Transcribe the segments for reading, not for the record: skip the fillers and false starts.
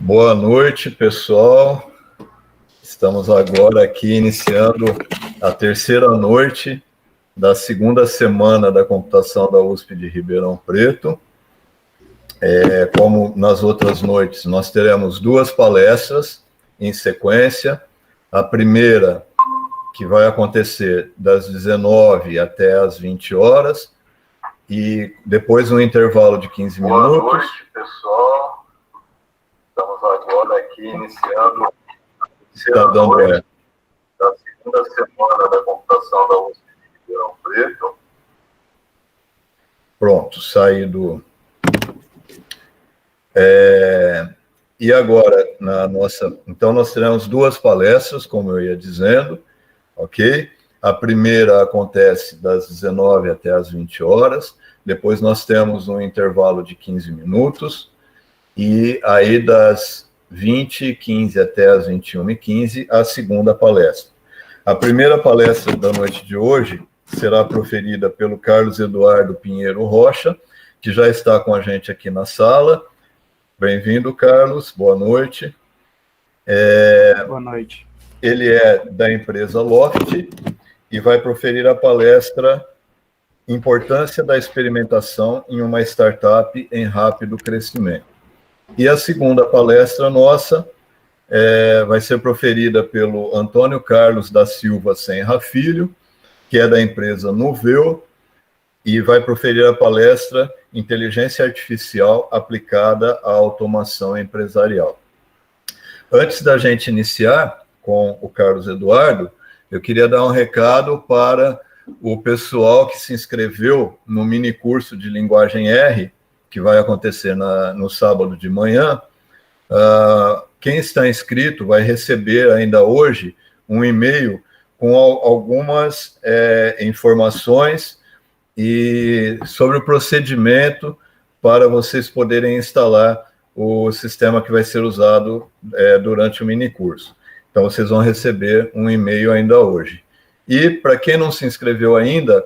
Boa noite, pessoal. Estamos agora aqui iniciando a terceira noite da segunda semana da computação da USP de Ribeirão Preto. Como nas outras noites, nós teremos duas palestras em sequência. A primeira, que vai acontecer das 19 até as 20 horas, e depois um intervalo de 15 minutos. Boa noite, pessoal. Estamos agora aqui iniciando a terceira noite da segunda semana da computação da USP de Ribeirão Preto. Pronto, saí do... E agora, então nós teremos duas palestras, como eu ia dizendo, ok? A primeira acontece das 19 até as 20 horas, depois nós temos um intervalo de 15 minutos, e aí das 20h15 até as 21h15, a segunda palestra. A primeira palestra da noite de hoje será proferida pelo Carlos Eduardo Pinheiro Rocha, que já está com a gente aqui na sala. Bem-vindo, Carlos, boa noite. Boa noite. Ele é da empresa Loft e vai proferir a palestra Importância da Experimentação em uma Startup em Rápido Crescimento. E a segunda palestra nossa vai ser proferida pelo Antônio Carlos da Silva Senra Filho, que é da empresa Nuveu, e vai proferir a palestra Inteligência Artificial aplicada à automação empresarial. Antes da gente iniciar com o Carlos Eduardo, eu queria dar um recado para o pessoal que se inscreveu no mini curso de linguagem R, que vai acontecer no sábado de manhã. Quem está inscrito vai receber ainda hoje um e-mail com algumas informações e sobre o procedimento para vocês poderem instalar o sistema que vai ser usado durante o mini curso. Então, vocês vão receber um e-mail ainda hoje. E, para quem não se inscreveu ainda,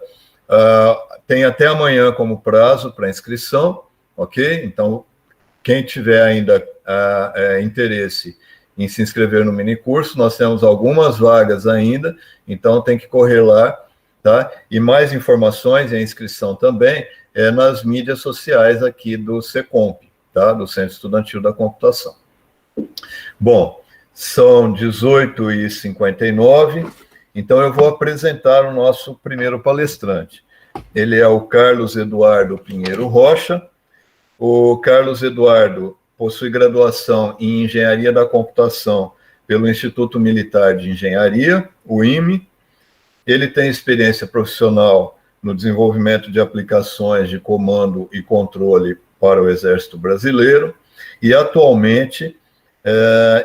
tem até amanhã como prazo para inscrição, ok? Então, quem tiver ainda interesse em se inscrever no mini curso, nós temos algumas vagas ainda, então tem que correr lá, tá? E mais informações e a inscrição também nas mídias sociais aqui do Secomp, tá? Do Centro Estudantil da Computação. Bom, são 18h59, então eu vou apresentar o nosso primeiro palestrante. Ele é o Carlos Eduardo Pinheiro Rocha. O Carlos Eduardo possui graduação em Engenharia da Computação pelo Instituto Militar de Engenharia, o IME. Ele tem experiência profissional no desenvolvimento de aplicações de comando e controle para o Exército Brasileiro e, atualmente,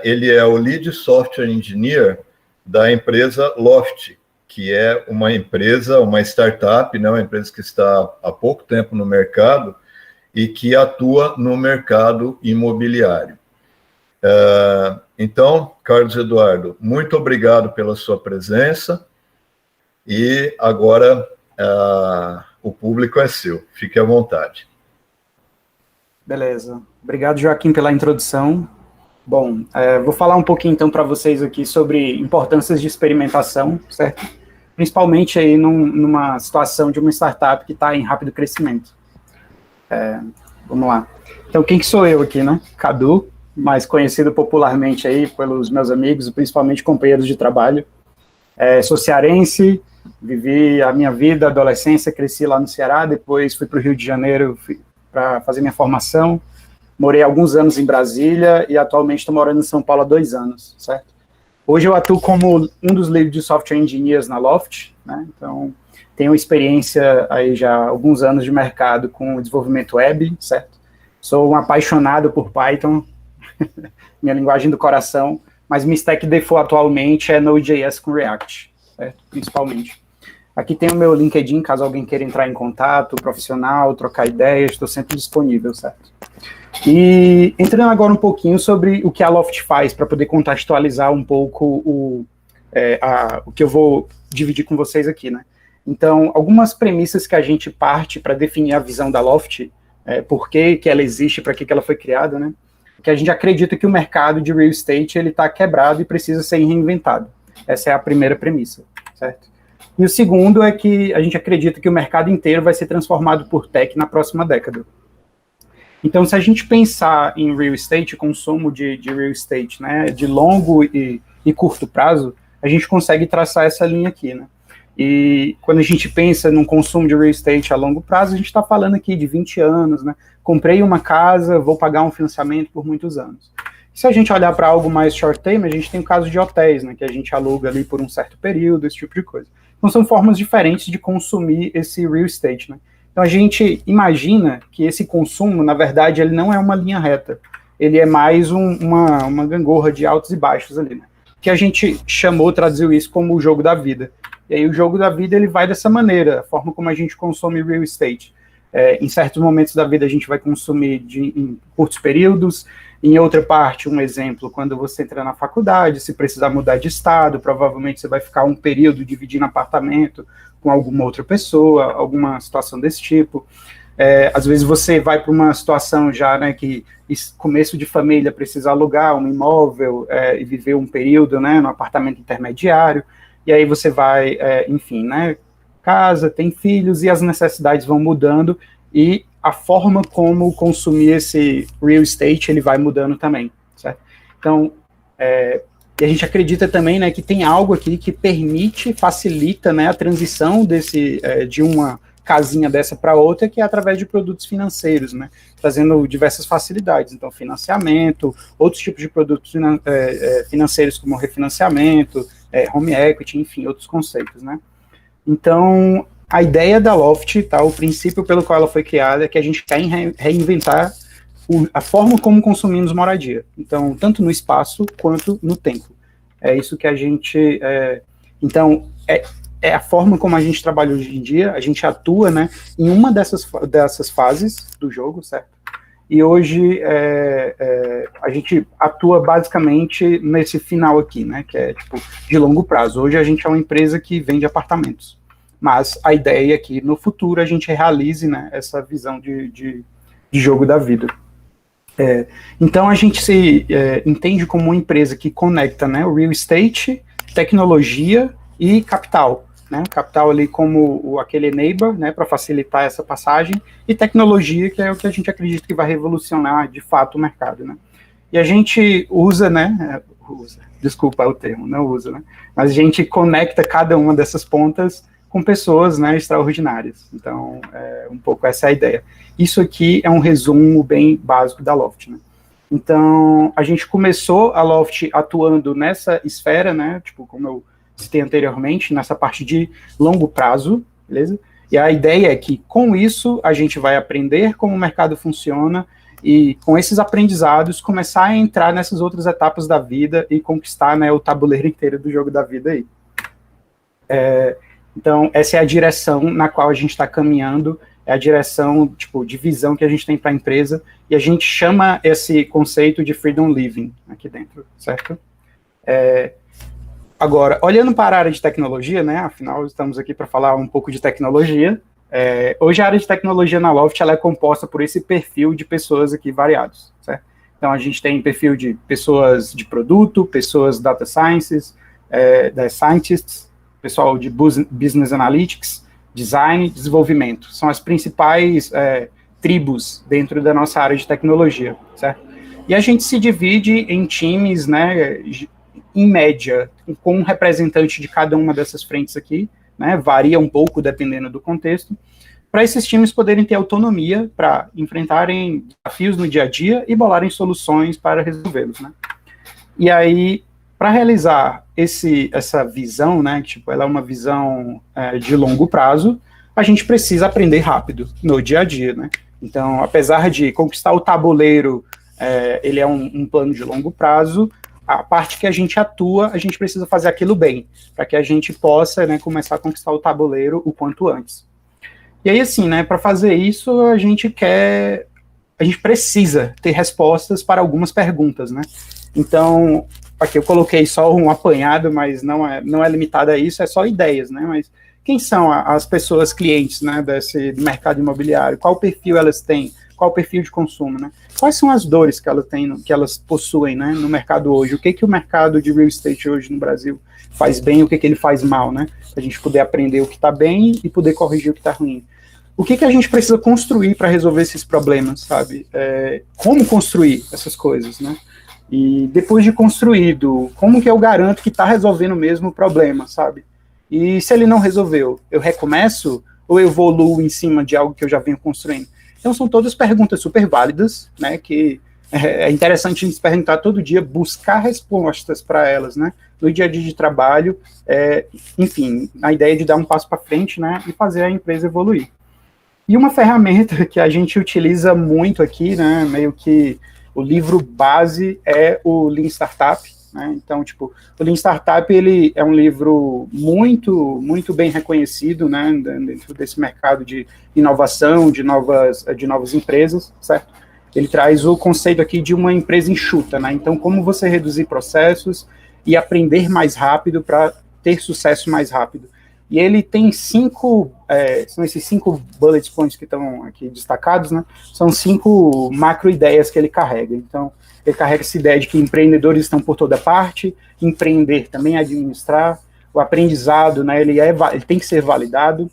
ele é o Lead Software Engineer da empresa Loft, que é uma empresa, uma startup, né, uma empresa que está há pouco tempo no mercado e que atua no mercado imobiliário. Então, Carlos Eduardo, muito obrigado pela sua presença e agora o público é seu. Fique à vontade. Beleza. Obrigado, Joaquim, pela introdução. Bom, vou falar um pouquinho, então, para vocês aqui sobre importâncias de experimentação, certo? Principalmente aí numa situação de uma startup que está em rápido crescimento. Vamos lá. Então, quem que sou eu aqui, né? Cadu, mais conhecido popularmente aí pelos meus amigos, principalmente companheiros de trabalho. Sou cearense, vivi a minha vida, adolescência, cresci lá no Ceará, depois fui para o Rio de Janeiro para fazer minha formação. Morei alguns anos em Brasília e atualmente estou morando em São Paulo há 2 anos, certo? Hoje eu atuo como um dos Lead Software Engineers na Loft, né? Então, tenho experiência aí já há alguns anos de mercado com desenvolvimento web, certo? Sou um apaixonado por Python, minha linguagem do coração, mas minha stack default atualmente é Node.js com React, certo? Principalmente. Aqui tem o meu LinkedIn, caso alguém queira entrar em contato, profissional, trocar ideias, estou sempre disponível, certo? E entrando agora um pouquinho sobre o que a Loft faz, para poder contextualizar um pouco o que eu vou dividir com vocês aqui, né? Então, algumas premissas que a gente parte para definir a visão da Loft, por que ela existe, para que ela foi criada, né? que a gente acredita que o mercado de real estate ele está quebrado e precisa ser reinventado. Essa é a primeira premissa, certo? E o segundo é que a gente acredita que o mercado inteiro vai ser transformado por tech na próxima década. Então, se a gente pensar em real estate, consumo de real estate, né, de longo e curto prazo, a gente consegue traçar essa linha aqui, né? E quando a gente pensa num consumo de real estate a longo prazo, a gente está falando aqui de 20 anos, né? Comprei uma casa, vou pagar um financiamento por muitos anos. Se a gente olhar para algo mais short term, a gente tem o caso de hotéis, né? Que a gente aluga ali por um certo período, esse tipo de coisa. Então são formas diferentes de consumir esse real estate, né? Então a gente imagina que esse consumo, na verdade, ele não é uma linha reta. Ele é mais uma gangorra de altos e baixos ali, né? Que a gente traduziu isso como o jogo da vida. E aí o jogo da vida ele vai dessa maneira, a forma como a gente consome real estate. Em certos momentos da vida a gente vai consumir em curtos períodos, em outra parte, um exemplo, quando você entra na faculdade, se precisar mudar de estado, provavelmente você vai ficar um período dividindo apartamento com alguma outra pessoa, alguma situação desse tipo. Às vezes você vai para uma situação já, né, que começo de família precisa alugar um imóvel e viver um período, né, no apartamento intermediário. E aí você vai, enfim, né, casa, tem filhos e as necessidades vão mudando e a forma como consumir esse real estate, ele vai mudando também, certo? Então, e a gente acredita também, né, que tem algo aqui que facilita, né, a transição de uma casinha dessa para outra, que é através de produtos financeiros, né, trazendo diversas facilidades, então financiamento, outros tipos de produtos financeiros como refinanciamento, home equity, enfim, outros conceitos, né. Então, a ideia da Loft, tá, o princípio pelo qual ela foi criada é que a gente quer reinventar a forma como consumimos moradia, então, tanto no espaço quanto no tempo. É isso que a gente... Então, é a forma como a gente trabalha hoje em dia, a gente atua, né, em uma dessas fases do jogo, certo? E hoje a gente atua basicamente nesse final aqui, né, que é tipo de longo prazo. Hoje a gente é uma empresa que vende apartamentos, mas a ideia é que no futuro a gente realize, né, essa visão de jogo da vida. Então a gente se entende como uma empresa que conecta, né, o real estate, tecnologia e capital. Né, capital ali como aquele enabler, né, para facilitar essa passagem, e tecnologia, que é o que a gente acredita que vai revolucionar de fato o mercado, né. E a gente usa, né, desculpa o termo, não usa, né, mas a gente conecta cada uma dessas pontas com pessoas, né, extraordinárias. Então, um pouco essa é a ideia. Isso aqui é um resumo bem básico da Loft, né. Então, a gente começou a Loft atuando nessa esfera, né, tipo, como eu citei anteriormente, nessa parte de longo prazo, beleza? E a ideia é que, com isso, a gente vai aprender como o mercado funciona e, com esses aprendizados, começar a entrar nessas outras etapas da vida e conquistar, né, o tabuleiro inteiro do jogo da vida aí. Então, essa é a direção na qual a gente está caminhando, é a direção, tipo, de visão que a gente tem para a empresa, e a gente chama esse conceito de freedom living aqui dentro, certo? Agora, olhando para a área de tecnologia, né, afinal estamos aqui para falar um pouco de tecnologia, hoje a área de tecnologia na Loft ela é composta por esse perfil de pessoas aqui variados, certo? Então a gente tem perfil de pessoas de produto, pessoas data sciences, scientists, pessoal de business analytics, design, desenvolvimento. São as principais tribos dentro da nossa área de tecnologia, certo? E a gente se divide em times, né, em média, com um representante de cada uma dessas frentes aqui, né, varia um pouco dependendo do contexto, para esses times poderem ter autonomia para enfrentarem desafios no dia a dia e bolarem soluções para resolvê-los, né. E aí, para realizar essa visão, né, tipo, ela é uma visão de longo prazo, a gente precisa aprender rápido no dia a dia, né. Então, apesar de conquistar o tabuleiro, ele é um plano de longo prazo, a parte que a gente atua, a gente precisa fazer aquilo bem, para que a gente possa, né, começar a conquistar o tabuleiro o quanto antes. E aí, assim, né, para fazer isso, a gente precisa ter respostas para algumas perguntas, né. Então, aqui eu coloquei só um apanhado, mas não é limitado a isso, é só ideias, né, mas quem são as pessoas clientes, né, desse mercado imobiliário? Qual perfil elas têm? qual o perfil de consumo, né? Quais são as dores que elas têm, que elas possuem, né, no mercado hoje? O que o mercado de real estate hoje no Brasil faz bem, o que ele faz mal, né? Para a gente poder aprender o que está bem e poder corrigir o que está ruim. O que a gente precisa construir para resolver esses problemas, sabe? Como construir essas coisas, né? E depois de construído, como que eu garanto que está resolvendo mesmo o problema, sabe? E se ele não resolveu, eu recomeço ou eu evoluo em cima de algo que eu já venho construindo? Então são todas perguntas super válidas, né? Que é interessante a gente perguntar todo dia, buscar respostas para elas, né? No dia a dia de trabalho, enfim, a ideia de dar um passo para frente, né? E fazer a empresa evoluir. E uma ferramenta que a gente utiliza muito aqui, né? Meio que o livro base é o Lean Startup, né? Então, tipo, o Lean Startup, ele é um livro muito, muito bem reconhecido, né, dentro desse mercado de inovação, de novas empresas, certo? Ele traz o conceito aqui de uma empresa enxuta, né? Então, como você reduzir processos e aprender mais rápido para ter sucesso mais rápido. E ele tem são esses 5 bullet points que estão aqui destacados, né? São 5 macro ideias que ele carrega. Então, ele carrega essa ideia de que empreendedores estão por toda parte, empreender também é administrar, o aprendizado, né? Ele tem que ser validado,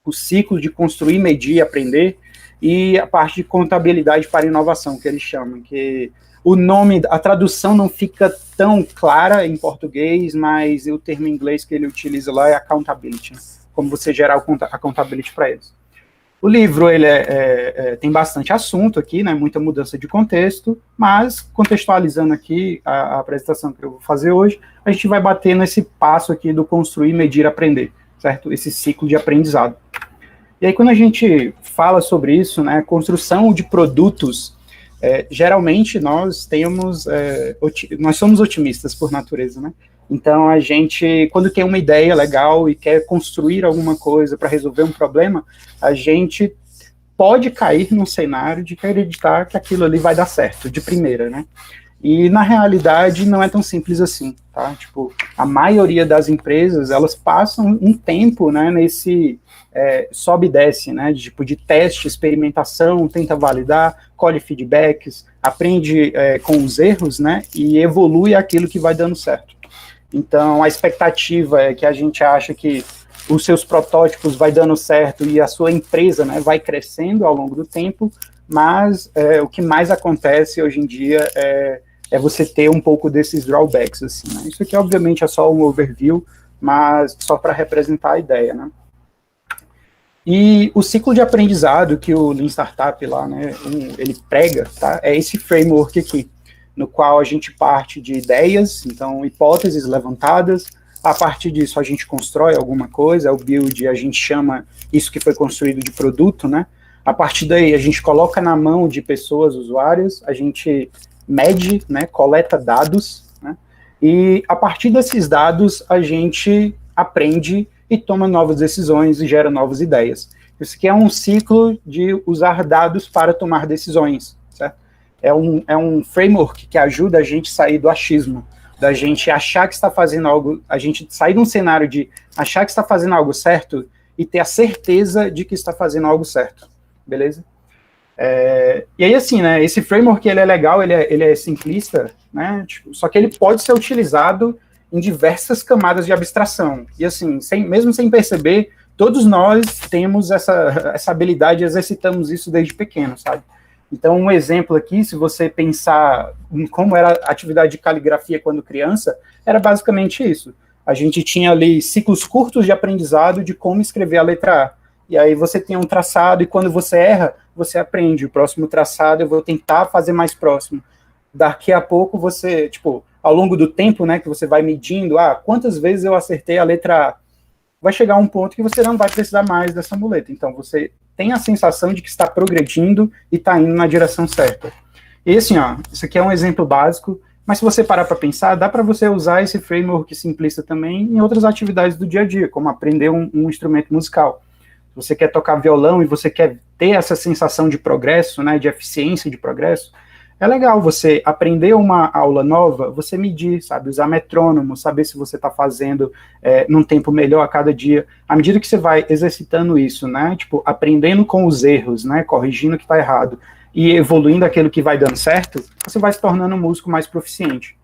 o ciclo de construir, medir, aprender, e a parte de contabilidade para inovação, que eles chamam, que o nome, a tradução não fica tão clara em português, mas o termo em inglês que ele utiliza lá é accountability, né? Como você gerar accountability para eles. O livro, ele tem bastante assunto aqui, né, muita mudança de contexto, mas contextualizando aqui a apresentação que eu vou fazer hoje, a gente vai bater nesse passo aqui do construir, medir, aprender, certo? Esse ciclo de aprendizado. E aí, quando a gente fala sobre isso, né, construção de produtos, geralmente nós somos otimistas por natureza, né? Então, a gente, quando tem uma ideia legal e quer construir alguma coisa para resolver um problema, a gente pode cair num cenário de acreditar que aquilo ali vai dar certo, de primeira, né? E, na realidade, não é tão simples assim, tá? Tipo, a maioria das empresas, elas passam um tempo, né, nesse sobe e desce, né, tipo, de teste, experimentação, tenta validar, colhe feedbacks, aprende com os erros, né, e evolui aquilo que vai dando certo. Então, a expectativa é que a gente acha que os seus protótipos vai dando certo e a sua empresa, né, vai crescendo ao longo do tempo, mas o que mais acontece hoje em dia é você ter um pouco desses drawbacks, assim, né? Isso aqui, obviamente, é só um overview, mas só para representar a ideia, né? E o ciclo de aprendizado que o Lean Startup lá, né, ele prega, tá? É esse framework aqui, no qual a gente parte de ideias, então hipóteses levantadas, a partir disso a gente constrói alguma coisa, o build, a gente chama isso que foi construído de produto, né? A partir daí a gente coloca na mão de pessoas, usuários, a gente mede, né, coleta dados, né? E a partir desses dados a gente aprende e toma novas decisões e gera novas ideias. Isso aqui é um ciclo de usar dados para tomar decisões, certo? É um framework que ajuda a gente a sair do achismo, da gente achar que está fazendo algo, a gente sair de um cenário de achar que está fazendo algo certo e ter a certeza de que está fazendo algo certo, beleza? E aí, assim, né, esse framework, ele é legal, ele é simplista, né, tipo, só que ele pode ser utilizado em diversas camadas de abstração, e assim, mesmo sem perceber, todos nós temos essa habilidade, exercitamos isso desde pequeno, sabe? Então, um exemplo aqui, se você pensar em como era a atividade de caligrafia quando criança, era basicamente isso. A gente tinha ali ciclos curtos de aprendizado de como escrever a letra A. E aí você tem um traçado, e quando você erra, você aprende. O próximo traçado eu vou tentar fazer mais próximo. Daqui a pouco você, tipo, ao longo do tempo, né, que você vai medindo, quantas vezes eu acertei a letra A? Vai chegar um ponto que você não vai precisar mais dessa muleta. Então, você tem a sensação de que está progredindo e está indo na direção certa. E assim, isso aqui é um exemplo básico, mas se você parar para pensar, dá para você usar esse framework simplista também em outras atividades do dia a dia, como aprender um instrumento musical. Se você quer tocar violão e você quer ter essa sensação de progresso, né, de eficiência de progresso, é legal você aprender uma aula nova, você medir, sabe, usar metrônomo, saber se você está fazendo num tempo melhor a cada dia. À medida que você vai exercitando isso, né, tipo, aprendendo com os erros, né, corrigindo o que está errado e evoluindo aquilo que vai dando certo, você vai se tornando um músico mais proficiente.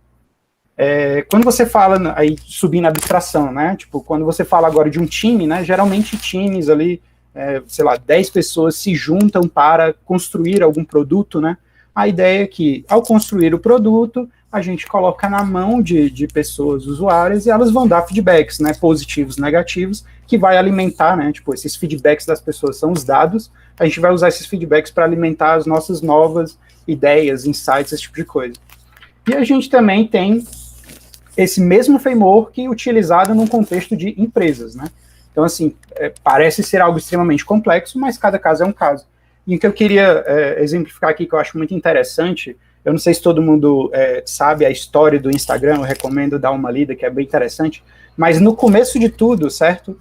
Quando você fala, aí subindo a abstração, né, tipo, quando você fala agora de um time, né, geralmente times ali, sei lá, 10 pessoas se juntam para construir algum produto, né. A ideia é que, ao construir o produto, a gente coloca na mão de pessoas usuárias e elas vão dar feedbacks, né, positivos, negativos, que vai alimentar, né, tipo, esses feedbacks das pessoas são os dados, a gente vai usar esses feedbacks para alimentar as nossas novas ideias, insights, esse tipo de coisa. E a gente também tem esse mesmo framework utilizado num contexto de empresas, né. Então, assim, parece ser algo extremamente complexo, mas cada caso é um caso. E o que eu queria exemplificar aqui, que eu acho muito interessante, eu não sei se todo mundo sabe a história do Instagram, eu recomendo dar uma lida, que é bem interessante, mas no começo de tudo, certo?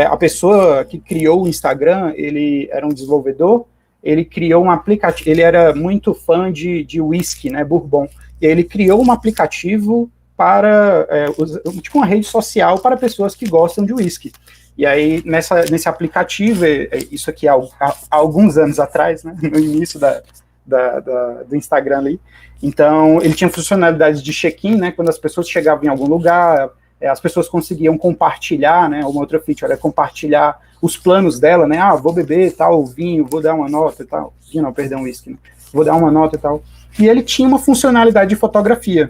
A pessoa que criou o Instagram, ele era um desenvolvedor, ele criou um aplicativo, ele era muito fã de whisky, né, bourbon, e ele criou um aplicativo para, tipo uma rede social para pessoas que gostam de whisky. E aí, nesse aplicativo, isso aqui há alguns anos atrás, né, no início do Instagram ali, então, ele tinha funcionalidades de check-in, né, quando as pessoas chegavam em algum lugar, as pessoas conseguiam compartilhar, né, uma outra feature, compartilhar os planos dela, né, vou beber tal vinho, vou dar uma nota e tal, vinho não, perdão, whisky, né, vou dar uma nota e tal, e ele tinha uma funcionalidade de fotografia.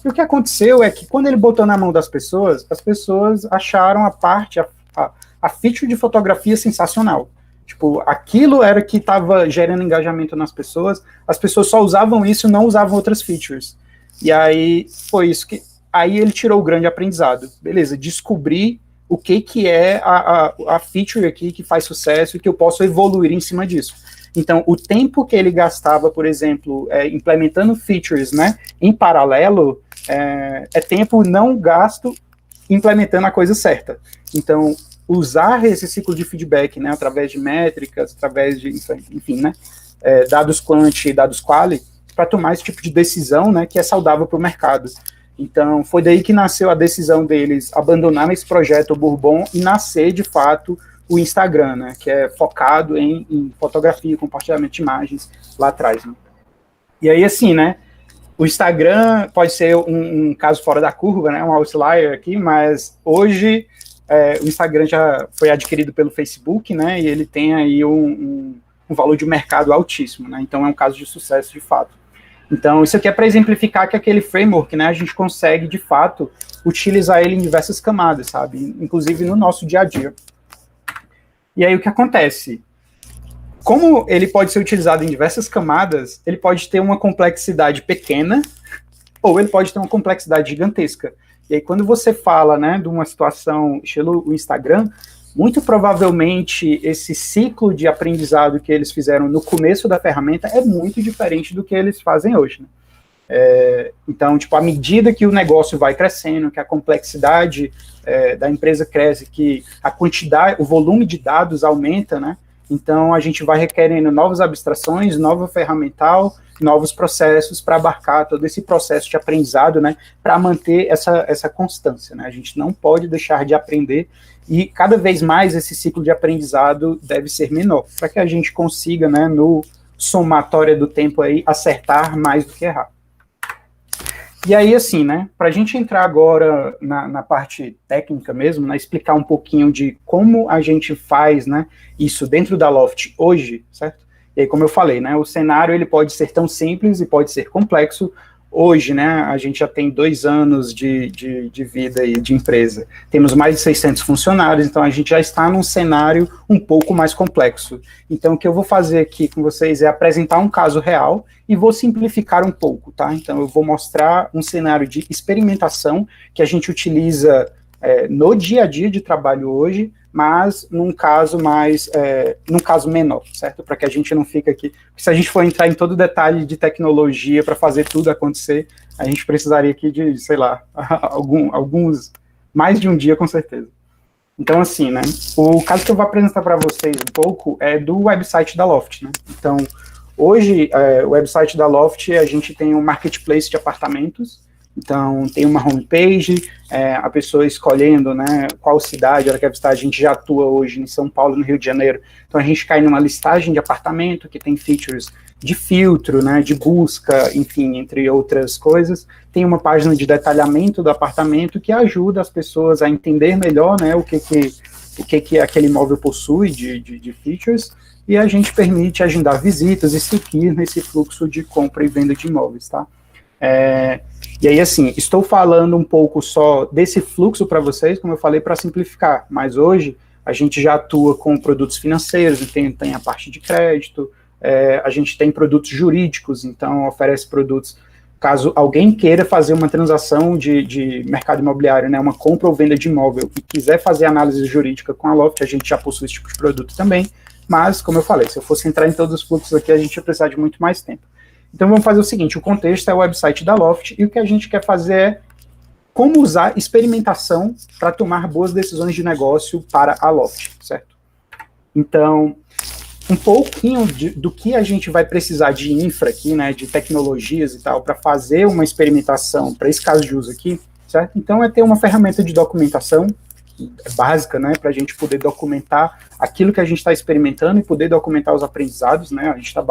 E o que aconteceu é que, quando ele botou na mão das pessoas, as pessoas acharam a feature de fotografia sensacional. Tipo, aquilo era que estava gerando engajamento nas pessoas, as pessoas só usavam isso, não usavam outras features. E aí, foi isso que... Aí ele tirou o grande aprendizado. Beleza, descobri o que é a feature aqui que faz sucesso e que eu posso evoluir em cima disso. Então, o tempo que ele gastava, por exemplo, implementando features, né, em paralelo, é tempo não gasto implementando a coisa certa. Então, usar esse ciclo de feedback, né, através de métricas, através de, enfim, né, dados quant e dados quali, para tomar esse tipo de decisão, né, que é saudável para o mercado. Então, foi daí que nasceu a decisão deles abandonar esse projeto Bourbon e nascer, de fato, o Instagram, né, que é focado em fotografia, compartilhamento de imagens lá atrás, né. E aí, assim, né, o Instagram pode ser um caso fora da curva, né, um outlier aqui, mas hoje o Instagram já foi adquirido pelo Facebook, né, e ele tem aí um valor de mercado altíssimo, né, então é um caso de sucesso de fato. Então, isso aqui é para exemplificar que aquele framework, né, a gente consegue, de fato, utilizar ele em diversas camadas, sabe, inclusive no nosso dia a dia. E aí o que acontece? Como ele pode ser utilizado em diversas camadas, ele pode ter uma complexidade pequena, ou ele pode ter uma complexidade gigantesca. E aí, quando você fala, né, de uma situação estilo o Instagram, muito provavelmente esse ciclo de aprendizado que eles fizeram no começo da ferramenta é muito diferente do que eles fazem hoje, né? Então, tipo, à medida que o negócio vai crescendo, que a complexidade da empresa cresce, que a quantidade, o volume de dados aumenta, né? Então, a gente vai requerendo novas abstrações, nova ferramental, novos processos para abarcar todo esse processo de aprendizado, né, para manter essa constância, né, a gente não pode deixar de aprender e cada vez mais esse ciclo de aprendizado deve ser menor, para que a gente consiga, né, no somatório do tempo aí, acertar mais do que errar. E aí, assim, né, para a gente entrar agora na parte técnica mesmo, né, explicar um pouquinho de como a gente faz, né, isso dentro da Loft hoje, certo? E aí, como eu falei, né, o cenário ele pode ser tão simples e pode ser complexo. Hoje, né, a gente já tem 2 anos de vida e de empresa. Temos mais de 600 funcionários, então a gente já está num cenário um pouco mais complexo. Então, o que eu vou fazer aqui com vocês é apresentar um caso real e vou simplificar um pouco, tá? Então, eu vou mostrar um cenário de experimentação que a gente utiliza no dia a dia de trabalho hoje, mas num caso menor, certo? Para que a gente não fique aqui, porque se a gente for entrar em todo detalhe de tecnologia para fazer tudo acontecer, a gente precisaria aqui de, sei lá, alguns, mais de um dia com certeza. Então, assim, né, o caso que eu vou apresentar para vocês um pouco é do website da Loft, né? Então, Hoje, o website da Loft, a gente tem um marketplace de apartamentos, então tem uma homepage, a pessoa escolhendo, né, qual cidade ela quer visitar. A gente já atua hoje em São Paulo, no Rio de Janeiro, então a gente cai numa listagem de apartamento que tem features de filtro, né, de busca, enfim, entre outras coisas. Tem uma página de detalhamento do apartamento que ajuda as pessoas a entender melhor, né, o que aquele imóvel possui de features, e a gente permite agendar visitas e seguir nesse fluxo de compra e venda de imóveis, tá? E aí, assim, estou falando um pouco só desse fluxo para vocês, como eu falei, para simplificar, mas hoje a gente já atua com produtos financeiros, tem a parte de crédito, a gente tem produtos jurídicos, então oferece produtos, caso alguém queira fazer uma transação de mercado imobiliário, né, uma compra ou venda de imóvel, e quiser fazer análise jurídica com a Loft, a gente já possui esse tipo de produto também, mas, como eu falei, se eu fosse entrar em todos os fluxos aqui, a gente ia precisar de muito mais tempo. Então vamos fazer o seguinte, o contexto é o website da Loft, e o que a gente quer fazer é como usar experimentação para tomar boas decisões de negócio para a Loft, certo? Então, um pouquinho do que a gente vai precisar de infra aqui, né, de tecnologias e tal, para fazer uma experimentação para esse caso de uso aqui, certo? Então, é ter uma ferramenta de documentação básica, né, para a gente poder documentar aquilo que a gente está experimentando e poder documentar os aprendizados, né? A gente está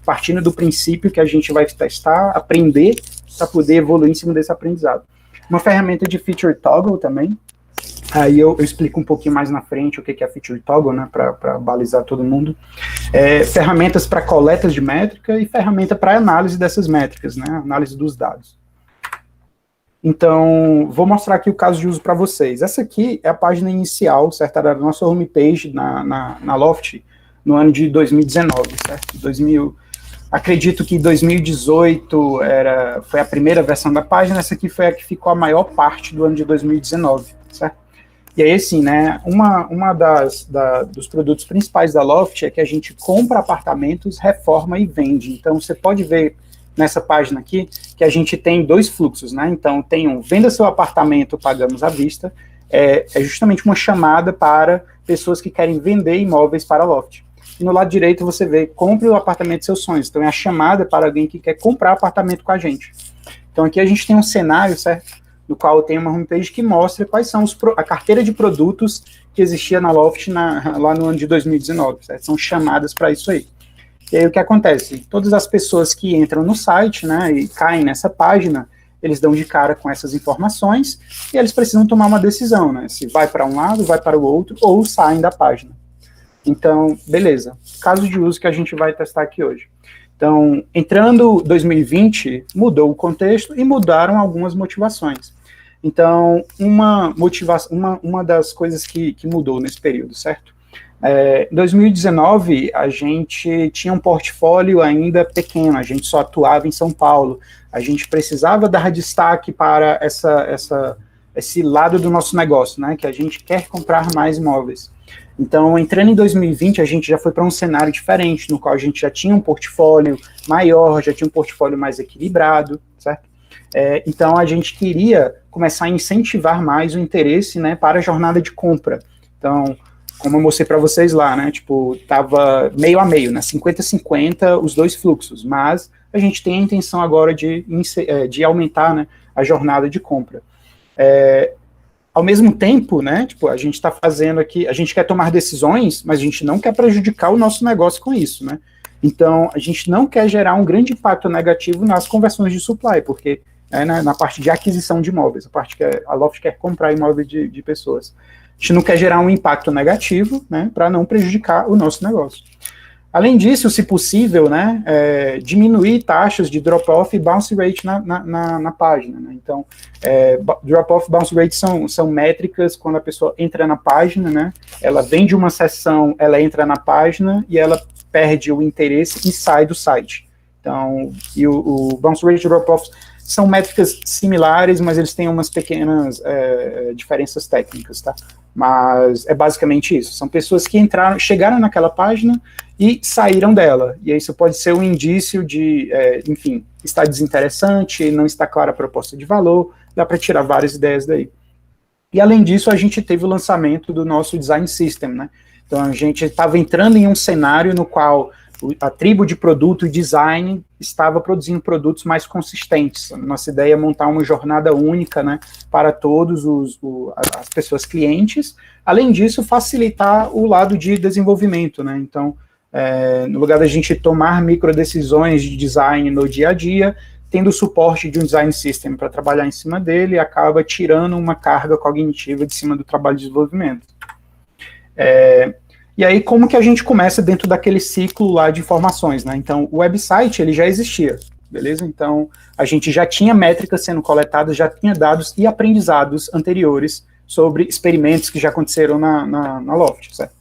partindo do princípio que a gente vai testar, aprender, para poder evoluir em cima desse aprendizado. Uma ferramenta de feature toggle também. Aí eu explico um pouquinho mais na frente o que é feature toggle, né, para balizar todo mundo. Ferramentas para coletas de métrica e ferramenta para análise dessas métricas, né, análise dos dados. Então, vou mostrar aqui o caso de uso para vocês. Essa aqui é a página inicial, certo, da nossa homepage na Loft, no ano de 2019, certo? Acredito que 2018 foi a primeira versão da página, essa aqui foi a que ficou a maior parte do ano de 2019, certo? E aí, assim, né, uma dos produtos principais da Loft é que a gente compra apartamentos, reforma e vende. Então, você pode ver nessa página aqui que a gente tem dois fluxos, né? Então, tem um venda seu apartamento, pagamos à vista, é justamente uma chamada para pessoas que querem vender imóveis para a Loft. E no lado direito você vê, compre o apartamento de seus sonhos. Então, é a chamada para alguém que quer comprar apartamento com a gente. Então, aqui a gente tem um cenário, certo? No qual tem uma homepage que mostra quais são a carteira de produtos que existia na Loft lá no ano de 2019, certo? São chamadas para isso aí. E aí o que acontece? Todas as pessoas que entram no site, né, e caem nessa página, eles dão de cara com essas informações e eles precisam tomar uma decisão, né? Se vai para um lado, vai para o outro, ou saem da página. Então, beleza. Caso de uso que a gente vai testar aqui hoje. Então, entrando 2020, mudou o contexto e mudaram algumas motivações. Então, uma das coisas que mudou nesse período, certo? Em 2019, a gente tinha um portfólio ainda pequeno, a gente só atuava em São Paulo, a gente precisava dar destaque para esse lado do nosso negócio, né, que a gente quer comprar mais imóveis. Então, entrando em 2020, a gente já foi para um cenário diferente, no qual a gente já tinha um portfólio maior, já tinha um portfólio mais equilibrado, certo? Então, a gente queria começar a incentivar mais o interesse, né, para a jornada de compra. Então, como eu mostrei para vocês lá, né, tipo, tava meio a meio, né, 50-50 os dois fluxos, mas a gente tem a intenção agora de aumentar, né, a jornada de compra. Ao mesmo tempo, né, tipo, a gente está fazendo aqui, a gente quer tomar decisões, mas a gente não quer prejudicar o nosso negócio com isso, né. Então, a gente não quer gerar um grande impacto negativo nas conversões de supply, porque na parte de aquisição de imóveis, a parte que a Loft quer comprar imóveis de pessoas. A gente não quer gerar um impacto negativo, né, para não prejudicar o nosso negócio. Além disso, se possível, né, diminuir taxas de drop-off e bounce rate na página, né? Então, drop-off e bounce rate são métricas quando a pessoa entra na página, né, ela vem de uma sessão, ela entra na página e ela perde o interesse e sai do site. Então, e o bounce rate e drop-off são métricas similares, mas eles têm umas pequenas diferenças técnicas, tá? Mas é basicamente isso. São pessoas que chegaram naquela página e saíram dela. E isso pode ser um indício de, enfim, está desinteressante, não está clara a proposta de valor, dá para tirar várias ideias daí. E além disso, a gente teve o lançamento do nosso design system, né? Então a gente estava entrando em um cenário no qual a tribo de produto e design estava produzindo produtos mais consistentes. Nossa ideia é montar uma jornada única, né, para todos as pessoas clientes. Além disso, facilitar o lado de desenvolvimento, né? Então, no lugar da gente tomar microdecisões de design no dia a dia, tendo o suporte de um design system para trabalhar em cima dele, acaba tirando uma carga cognitiva de cima do trabalho de desenvolvimento. E aí, como que a gente começa dentro daquele ciclo lá de informações, né? Então, o website, ele já existia, beleza? Então, a gente já tinha métricas sendo coletadas, já tinha dados e aprendizados anteriores sobre experimentos que já aconteceram na Loft, certo?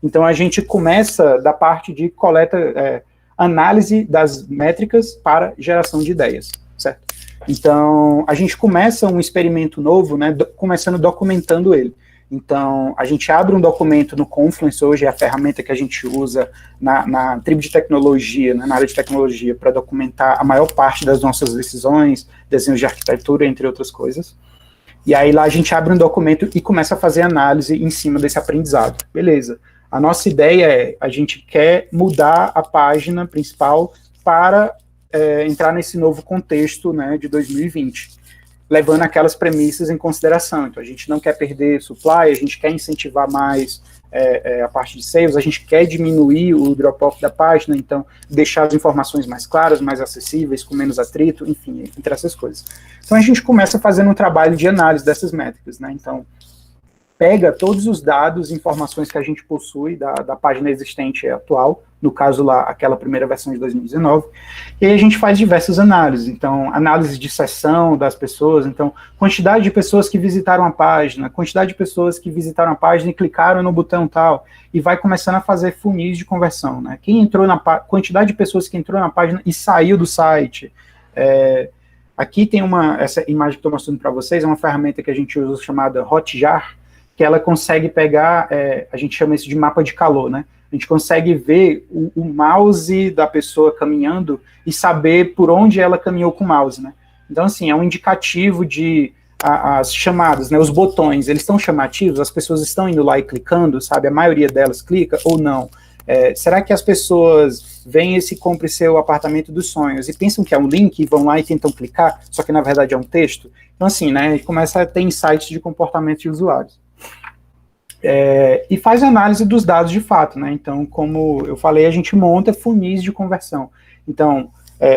Então, a gente começa da parte de coleta, análise das métricas para geração de ideias, certo? Então, a gente começa um experimento novo, né, começando documentando ele. Então, a gente abre um documento no Confluence, hoje é a ferramenta que a gente usa na tribo de tecnologia, né, na área de tecnologia, para documentar a maior parte das nossas decisões, desenhos de arquitetura, entre outras coisas. E aí lá a gente abre um documento e começa a fazer análise em cima desse aprendizado. Beleza. A nossa ideia é, a gente quer mudar a página principal para entrar nesse novo contexto, né, de 2020. Levando aquelas premissas em consideração. Então, a gente não quer perder supply, a gente quer incentivar mais a parte de sales, a gente quer diminuir o drop-off da página, então, deixar as informações mais claras, mais acessíveis, com menos atrito, enfim, entre essas coisas. Então, a gente começa fazendo um trabalho de análise dessas métricas, né? Então, pega todos os dados e informações que a gente possui da página existente atual, no caso lá, aquela primeira versão de 2019, e aí a gente faz diversas análises. Então, análise de sessão das pessoas, então, quantidade de pessoas que visitaram a página, quantidade de pessoas que visitaram a página e clicaram no botão tal, e vai começando a fazer funis de conversão, né? Quem entrou quantidade de pessoas que entrou na página e saiu do site. Aqui tem essa imagem que estou mostrando para vocês, é uma ferramenta que a gente usa chamada Hotjar, que ela consegue pegar, a gente chama isso de mapa de calor, né? A gente consegue ver o mouse da pessoa caminhando e saber por onde ela caminhou com o mouse, né? Então, assim, é um indicativo de as chamadas, né? Os botões, eles estão chamativos, as pessoas estão indo lá e clicando, sabe? A maioria delas clica ou não. Será que as pessoas veem esse compre seu apartamento dos sonhos e pensam que é um link e vão lá e tentam clicar, só que na verdade é um texto? Então, assim, né? Começa a ter insights de comportamento de usuários. E faz análise dos dados de fato, né? Então, como eu falei, a gente monta funis de conversão. Então,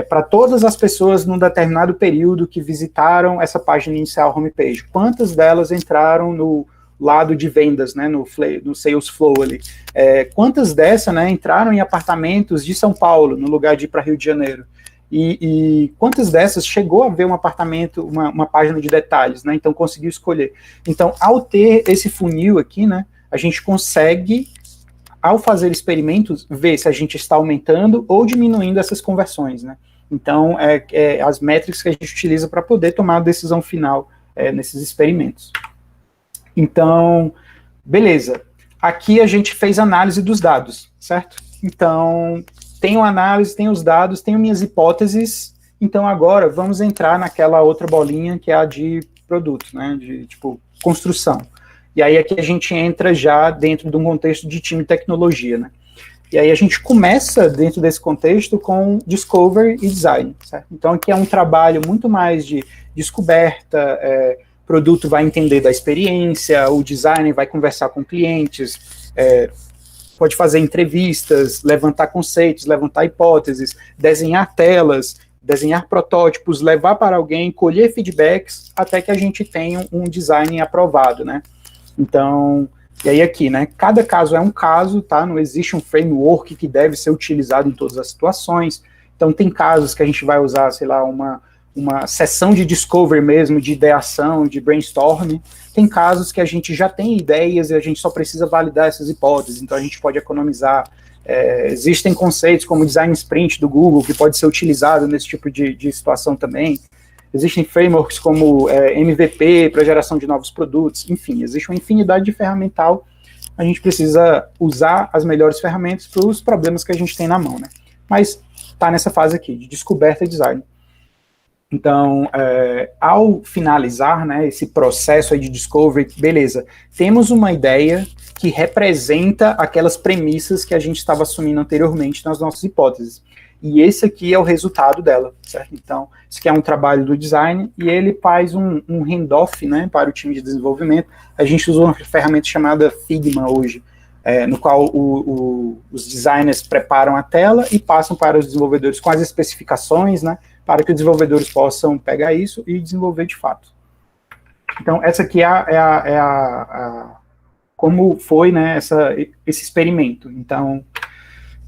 para todas as pessoas num determinado período que visitaram essa página inicial homepage, quantas delas entraram no lado de vendas, né, no sales flow ali? Quantas dessas, né, entraram em apartamentos de São Paulo, no lugar de ir para Rio de Janeiro? E quantas dessas chegou a ver um apartamento, uma página de detalhes, né? Então conseguiu escolher. Então, ao ter esse funil aqui, né, a gente consegue, ao fazer experimentos, ver se a gente está aumentando ou diminuindo essas conversões, né? Então, as métricas que a gente utiliza para poder tomar a decisão final nesses experimentos. Então, beleza. Aqui a gente fez análise dos dados, certo? Então, tenho análise, tenho os dados, tenho minhas hipóteses, então agora vamos entrar naquela outra bolinha que é a de produto, né, de, tipo, construção. E aí aqui a gente entra já dentro de um contexto de time de tecnologia, né. E aí a gente começa dentro desse contexto com discovery e design, certo? Então aqui é um trabalho muito mais de descoberta, produto vai entender da experiência, o designer vai conversar com clientes, pode fazer entrevistas, levantar conceitos, levantar hipóteses, desenhar telas, desenhar protótipos, levar para alguém, colher feedbacks, até que a gente tenha um design aprovado, né? Então, e aí aqui, né? Cada caso é um caso, tá? Não existe um framework que deve ser utilizado em todas as situações. Então, tem casos que a gente vai usar, sei lá, uma sessão de discovery mesmo, de ideação, de brainstorming. Tem casos que a gente já tem ideias e a gente só precisa validar essas hipóteses, então a gente pode economizar. Existem conceitos como design sprint do Google, que pode ser utilizado nesse tipo de situação também. Existem frameworks como MVP para geração de novos produtos, enfim, existe uma infinidade de ferramental. A gente precisa usar as melhores ferramentas para os problemas que a gente tem na mão, né? Mas está nessa fase aqui, de descoberta e design. Então, ao finalizar, né, esse processo aí de discovery, beleza, temos uma ideia que representa aquelas premissas que a gente estava assumindo anteriormente nas nossas hipóteses. E esse aqui é o resultado dela, certo? Então, isso aqui é um trabalho do design e ele faz um handoff, né, para o time de desenvolvimento. A gente usa uma ferramenta chamada Figma hoje, no qual os designers preparam a tela e passam para os desenvolvedores com as especificações, né, para que os desenvolvedores possam pegar isso e desenvolver de fato. Então, essa aqui como foi, né, esse experimento. Então,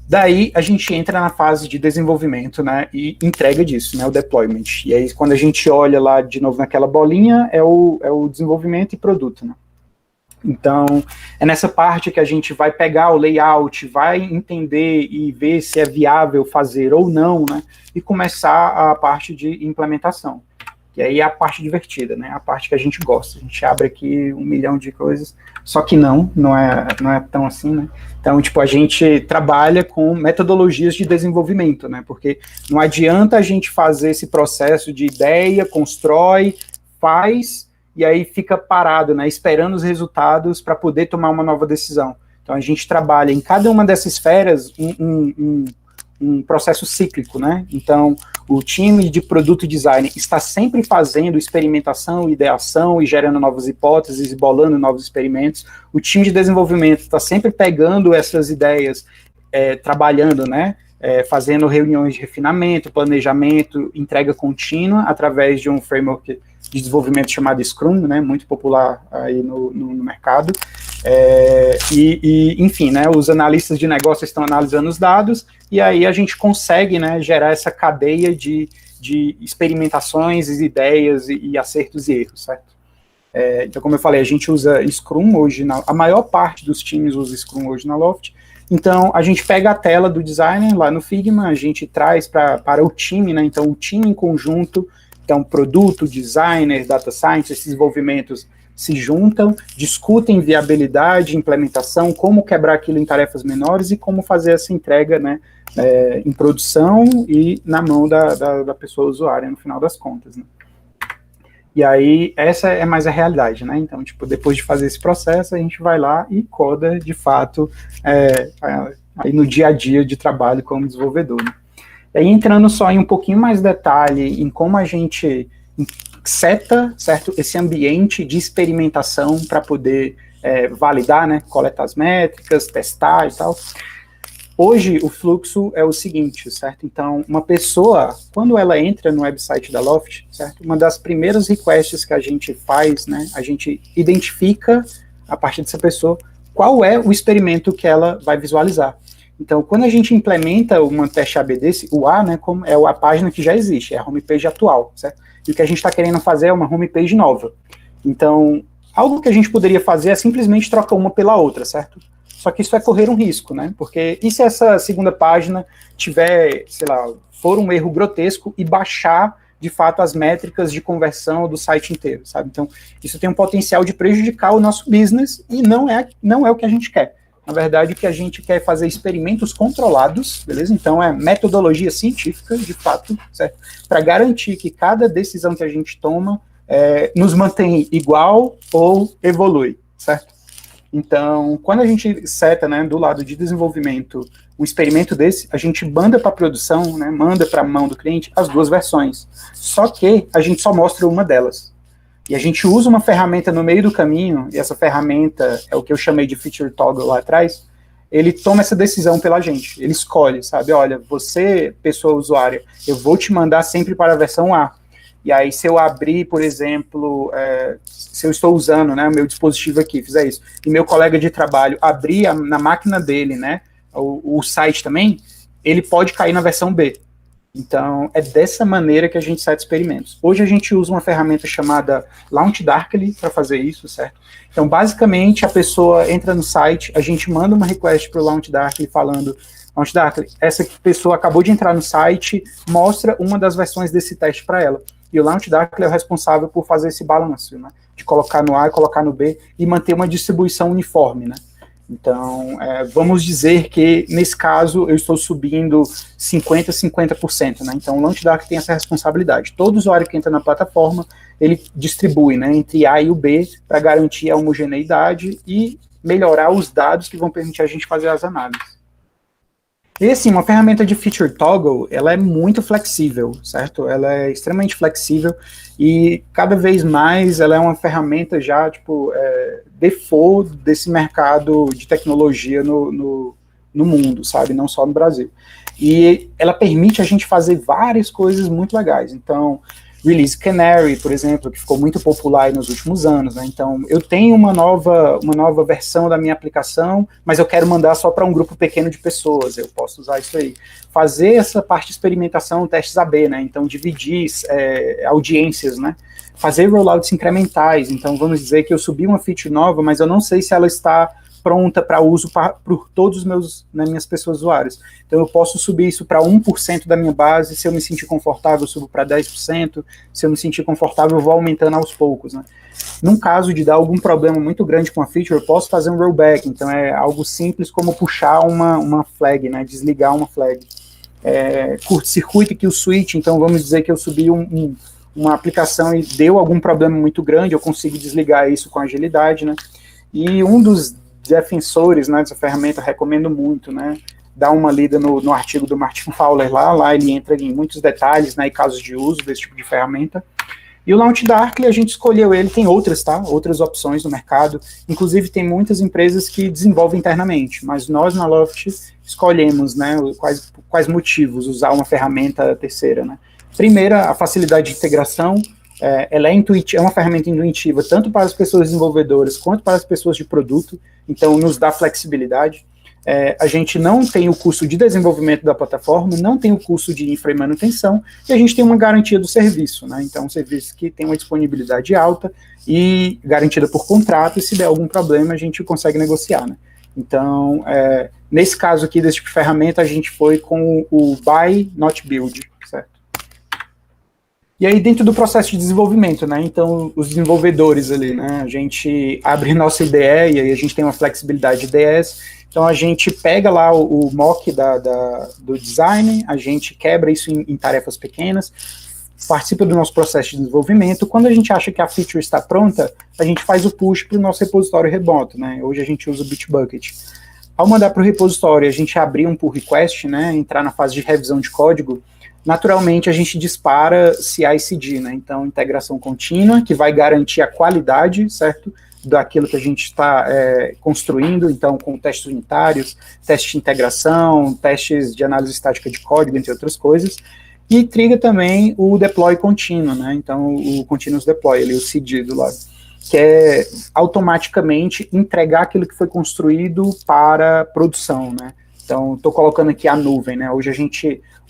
daí a gente entra na fase de desenvolvimento, né, e entrega disso, né, o deployment. E aí, quando a gente olha lá de novo naquela bolinha, é o desenvolvimento e produto, né. Então, é nessa parte que a gente vai pegar o layout, vai entender e ver se é viável fazer ou não, né, e começar a parte de implementação. Que aí é a parte divertida, né, a parte que a gente gosta. A gente abre aqui 1 milhão de coisas, só que não é tão assim, né. Então, tipo, a gente trabalha com metodologias de desenvolvimento, né, porque não adianta a gente fazer esse processo de ideia, constrói, faz, e aí fica parado, né, esperando os resultados para poder tomar uma nova decisão. Então, a gente trabalha em cada uma dessas esferas um processo cíclico, né? Então, o time de produto design está sempre fazendo experimentação, ideação e gerando novas hipóteses e bolando novos experimentos. O time de desenvolvimento está sempre pegando essas ideias, trabalhando, né? Fazendo reuniões de refinamento, planejamento, entrega contínua através de um framework de desenvolvimento chamado Scrum, né, muito popular aí no mercado, enfim, né, os analistas de negócio estão analisando os dados, e aí a gente consegue, né, gerar essa cadeia de experimentações, ideias e acertos e erros, certo? Então, como eu falei, a gente usa Scrum hoje, a maior parte dos times usa Scrum hoje na Loft. Então, a gente pega a tela do designer lá no Figma, a gente traz para o time, né, então o time em conjunto, então produto, designer, data science, esses desenvolvimentos se juntam, discutem viabilidade, implementação, como quebrar aquilo em tarefas menores e como fazer essa entrega, né, em produção e na mão da pessoa usuária, no final das contas, né. E aí, essa é mais a realidade, né? Então, tipo, depois de fazer esse processo, a gente vai lá e coda, de fato, aí no dia a dia de trabalho como desenvolvedor, né? E aí, entrando só em um pouquinho mais detalhe em como a gente seta, certo, esse ambiente de experimentação para poder validar, né, coletar as métricas, testar e tal. Hoje, o fluxo é o seguinte, certo? Então, uma pessoa, quando ela entra no website da Loft, certo? Uma das primeiras requests que a gente faz, né? A gente identifica, a partir dessa pessoa, qual é o experimento que ela vai visualizar. Então, quando a gente implementa uma teste AB desse, o A, né, como é a página que já existe, é a homepage atual, certo? E o que a gente está querendo fazer é uma homepage nova. Então, algo que a gente poderia fazer é simplesmente trocar uma pela outra, certo? Só que isso vai correr um risco, né? Porque e se essa segunda página tiver, sei lá, for um erro grotesco e baixar, de fato, as métricas de conversão do site inteiro, sabe? Então, isso tem um potencial de prejudicar o nosso business e não é o que a gente quer. Na verdade, o que a gente quer é fazer experimentos controlados, beleza? Então, é metodologia científica, de fato, certo? Para garantir que cada decisão que a gente toma nos mantém igual ou evolui, certo? Então, quando a gente seta, né, do lado de desenvolvimento, um experimento desse, a gente manda para a produção, né, manda para a mão do cliente as duas versões. Só que a gente só mostra uma delas. E a gente usa uma ferramenta no meio do caminho, e essa ferramenta é o que eu chamei de feature toggle lá atrás, ele toma essa decisão pela gente, ele escolhe, sabe, olha, você, pessoa usuária, eu vou te mandar sempre para a versão A. E aí, se eu abrir, por exemplo, se eu estou usando, né, o meu dispositivo aqui, fizer isso, e meu colega de trabalho abrir na máquina dele, né, o site também, ele pode cair na versão B. Então, é dessa maneira que a gente seta experimentos. Hoje a gente usa uma ferramenta chamada Launch Darkly para fazer isso, certo? Então, basicamente, a pessoa entra no site, a gente manda uma request para o Launch Darkly falando, Launch Darkly, essa pessoa acabou de entrar no site, mostra uma das versões desse teste para ela. E o Launch Darkly é o responsável por fazer esse balanço, né? De colocar no A e colocar no B e manter uma distribuição uniforme, né? Então, vamos dizer que, nesse caso, eu estou subindo 50%, né? Então, o LaunchDark tem essa responsabilidade. Todo usuário que entra na plataforma, ele distribui, né, entre A e o B para garantir a homogeneidade e melhorar os dados que vão permitir a gente fazer as análises. E assim, uma ferramenta de Feature Toggle, ela é muito flexível, certo? Ela é extremamente flexível e cada vez mais ela é uma ferramenta já, tipo, default desse mercado de tecnologia no mundo, sabe? Não só no Brasil. E ela permite a gente fazer várias coisas muito legais. Então, Release Canary, por exemplo, que ficou muito popular nos últimos anos, né? Então, eu tenho uma nova versão da minha aplicação, mas eu quero mandar só para um grupo pequeno de pessoas, eu posso usar isso aí. Fazer essa parte de experimentação, testes AB, né? Então, dividir audiências, né? Fazer rollouts incrementais. Então, vamos dizer que eu subi uma feature nova, mas eu não sei se ela está pronta para uso por todos os minhas pessoas usuárias. Então, eu posso subir isso para 1% da minha base, se eu me sentir confortável, eu subo para 10%, se eu me sentir confortável, eu vou aumentando aos poucos, né? Num caso de dar algum problema muito grande com a feature, eu posso fazer um rollback, então é algo simples como puxar uma flag, né, desligar uma flag. Curto-circuito aqui o switch, então vamos dizer que eu subi uma aplicação e deu algum problema muito grande, eu consigo desligar isso com agilidade, né? E um dos defensores, né, dessa ferramenta, recomendo muito, né, dá uma lida no artigo do Martin Fowler lá ele entra em muitos detalhes, né, e casos de uso desse tipo de ferramenta. E o LaunchDarkly, a gente escolheu ele, tem outras, tá, outras opções no mercado, inclusive tem muitas empresas que desenvolvem internamente, mas nós na Loft escolhemos, né, quais motivos usar uma ferramenta terceira, né. Primeira, a facilidade de integração. Ela é uma ferramenta intuitiva tanto para as pessoas desenvolvedoras quanto para as pessoas de produto, então nos dá flexibilidade. A gente não tem o custo de desenvolvimento da plataforma, não tem o custo de infra e manutenção, e a gente tem uma garantia do serviço, né? Então, um serviço que tem uma disponibilidade alta e garantida por contrato, e se der algum problema, a gente consegue negociar, né? Então, nesse caso aqui, desse tipo de ferramenta, a gente foi com o Buy, Not Build, certo? E aí, dentro do processo de desenvolvimento, né, então, os desenvolvedores ali, né, a gente abre nossa IDE, e aí a gente tem uma flexibilidade de IDEs, então a gente pega lá o mock do design, a gente quebra isso em tarefas pequenas, participa do nosso processo de desenvolvimento, quando a gente acha que a feature está pronta, a gente faz o push para o nosso repositório remoto, né, hoje a gente usa o Bitbucket. Ao mandar para o repositório, a gente abrir um pull request, né, entrar na fase de revisão de código, naturalmente a gente dispara CI/CD, né? Então, integração contínua, que vai garantir a qualidade, certo? Daquilo que a gente está construindo, então, com testes unitários, testes de integração, testes de análise estática de código, entre outras coisas, e triga também o deploy contínuo, né? Então, o continuous deploy, ali, o CD do lado, que é automaticamente entregar aquilo que foi construído para produção, né? Então, estou colocando aqui a nuvem, né? Hoje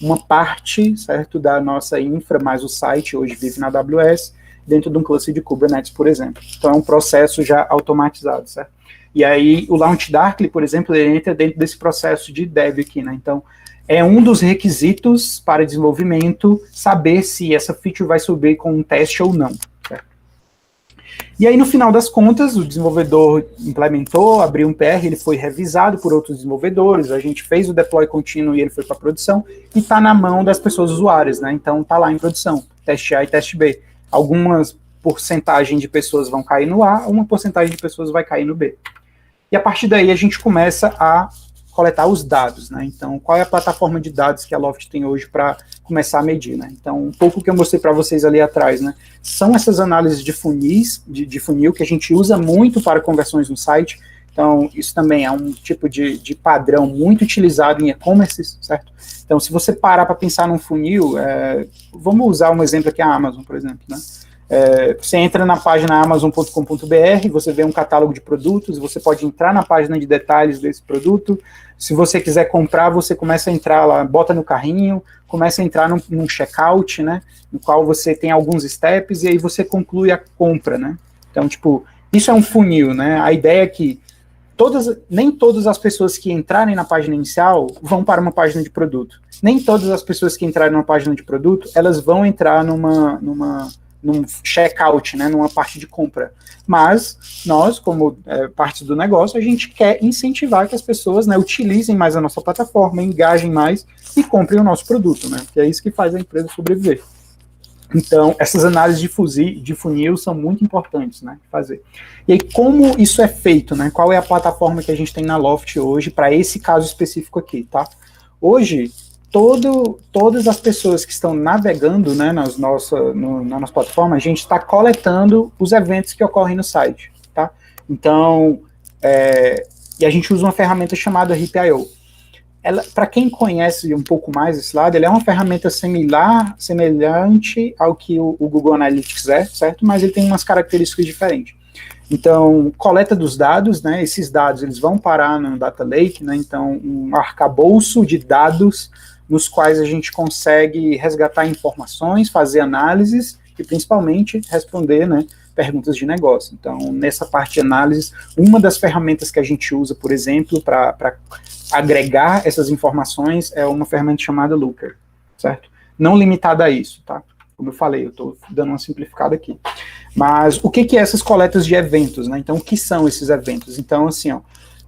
uma parte, certo, da nossa infra, mais o site, hoje vive na AWS, dentro de um cluster de Kubernetes, por exemplo. Então, é um processo já automatizado, certo? E aí, o LaunchDarkly, por exemplo, ele entra dentro desse processo de dev aqui, né? Então, é um dos requisitos para desenvolvimento saber se essa feature vai subir com um teste ou não, certo? E aí, no final das contas, o desenvolvedor implementou, abriu um PR, ele foi revisado por outros desenvolvedores, a gente fez o deploy contínuo e ele foi para produção, e está na mão das pessoas usuárias, né? Então, está lá em produção, teste A e teste B. Algumas porcentagem de pessoas vão cair no A, uma porcentagem de pessoas vai cair no B. E a partir daí, a gente começa a coletar os dados, né? Então, qual é a plataforma de dados que a Loft tem hoje para começar a medir, né? Então, um pouco que eu mostrei para vocês ali atrás, né? São essas análises de funis, de funil, que a gente usa muito para conversões no site. Então, isso também é um tipo de padrão muito utilizado em e-commerce, certo? Então, se você parar para pensar num funil, vamos usar um exemplo aqui, a Amazon, por exemplo, né? Você entra na página amazon.com.br, você vê um catálogo de produtos, você pode entrar na página de detalhes desse produto, se você quiser comprar, você começa a entrar lá, bota no carrinho, começa a entrar num checkout, né, no qual você tem alguns steps, e aí você conclui a compra, né, então, tipo, isso é um funil, né, a ideia é que nem todas as pessoas que entrarem na página inicial vão para uma página de produto, nem todas as pessoas que entrarem numa página de produto, elas vão entrar numa num checkout, né, numa parte de compra. Mas nós, como parte do negócio, a gente quer incentivar que as pessoas, né, utilizem mais a nossa plataforma, engajem mais e comprem o nosso produto, né, que é isso que faz a empresa sobreviver. Então, essas análises de funil são muito importantes, né, de fazer. E aí, como isso é feito, né, qual é a plataforma que a gente tem na Loft hoje para esse caso específico aqui, tá? Hoje, todas as pessoas que estão navegando, né, na nossa plataforma, a gente está coletando os eventos que ocorrem no site, tá? Então, e a gente usa uma ferramenta chamada HipIO. Para quem conhece um pouco mais esse lado, ela é uma ferramenta semelhante ao que o Google Analytics é, certo? Mas ele tem umas características diferentes. Então, coleta dos dados, né? Esses dados eles vão parar no Data Lake, né? Então, um arcabouço de dados nos quais a gente consegue resgatar informações, fazer análises e principalmente responder, né, perguntas de negócio. Então, nessa parte de análise, uma das ferramentas que a gente usa, por exemplo, para agregar essas informações é uma ferramenta chamada Looker, certo? Não limitada a isso, tá? Como eu falei, eu estou dando uma simplificada aqui. Mas o que é essas coletas de eventos, né? Então, o que são esses eventos? Então, assim, ó,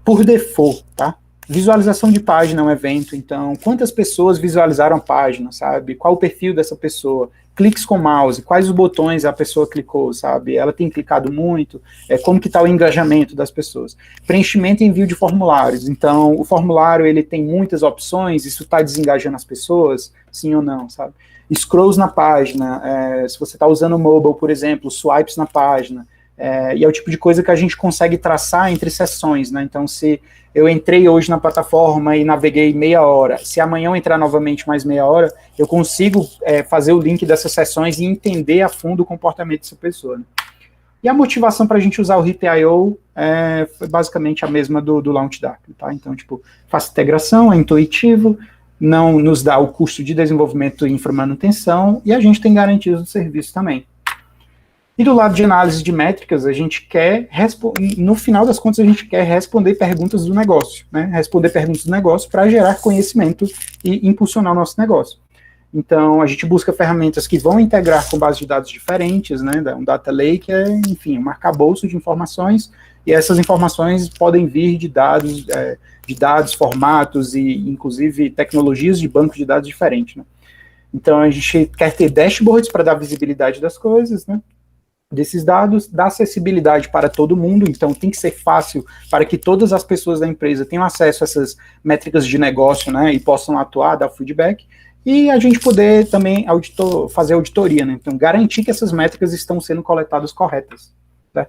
por default, tá? Visualização de página é um evento, então, quantas pessoas visualizaram a página, sabe? Qual o perfil dessa pessoa? Cliques com mouse, quais os botões a pessoa clicou, sabe? Ela tem clicado muito, como que está o engajamento das pessoas. Preenchimento e envio de formulários, então, o formulário, ele tem muitas opções, isso está desengajando as pessoas, sim ou não, sabe? Scrolls na página, se você está usando o mobile, por exemplo, swipes na página, e é o tipo de coisa que a gente consegue traçar entre sessões, né? Então, se eu entrei hoje na plataforma e naveguei meia hora, se amanhã eu entrar novamente mais meia hora, eu consigo fazer o link dessas sessões e entender a fundo o comportamento dessa pessoa, né? E a motivação para a gente usar o HipIO foi basicamente a mesma do LaunchDark, tá? Então, tipo, faz integração, é intuitivo, não nos dá o custo de desenvolvimento e inframanutenção, e a gente tem garantias do serviço também. E do lado de análise de métricas, a gente quer, no final das contas, a gente quer responder perguntas do negócio, né? Responder perguntas do negócio para gerar conhecimento e impulsionar o nosso negócio. Então, a gente busca ferramentas que vão integrar com bases de dados diferentes, né? Um data lake enfim, um arcabouço de informações, e essas informações podem vir de dados, formatos e, inclusive, tecnologias de banco de dados diferentes, né? Então, a gente quer ter dashboards para dar visibilidade das coisas, né? Desses dados, dar acessibilidade para todo mundo, então tem que ser fácil para que todas as pessoas da empresa tenham acesso a essas métricas de negócio, né, e possam atuar, dar feedback, e a gente poder também fazer auditoria, né, então garantir que essas métricas estão sendo coletadas corretas, né?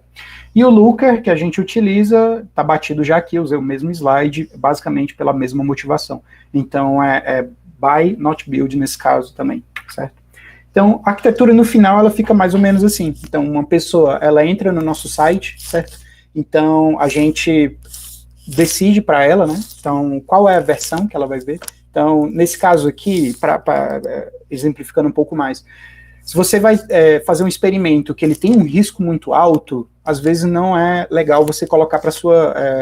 E o Looker que a gente utiliza, está batido já aqui, eu usei o mesmo slide, basicamente pela mesma motivação, então buy, not build nesse caso também, certo? Então, a arquitetura no final, ela fica mais ou menos assim. Então, uma pessoa, ela entra no nosso site, certo? Então, a gente decide para ela, né? Então, qual é a versão que ela vai ver. Então, nesse caso aqui, exemplificando um pouco mais, se você vai fazer um experimento que ele tem um risco muito alto, às vezes não é legal você colocar para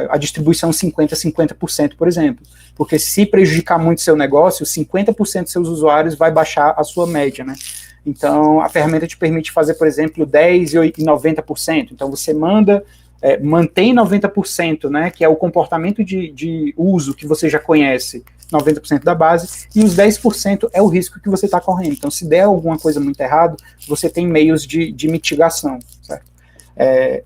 a distribuição 50-50%, por exemplo. Porque se prejudicar muito seu negócio, 50% dos seus usuários vai baixar a sua média, né? Então, a ferramenta te permite fazer, por exemplo, 10% e 90%. Então, você mantém 90%, né, que é o comportamento de uso que você já conhece, 90% da base, e os 10% é o risco que você está correndo. Então, se der alguma coisa muito errada, você tem meios de mitigação, certo?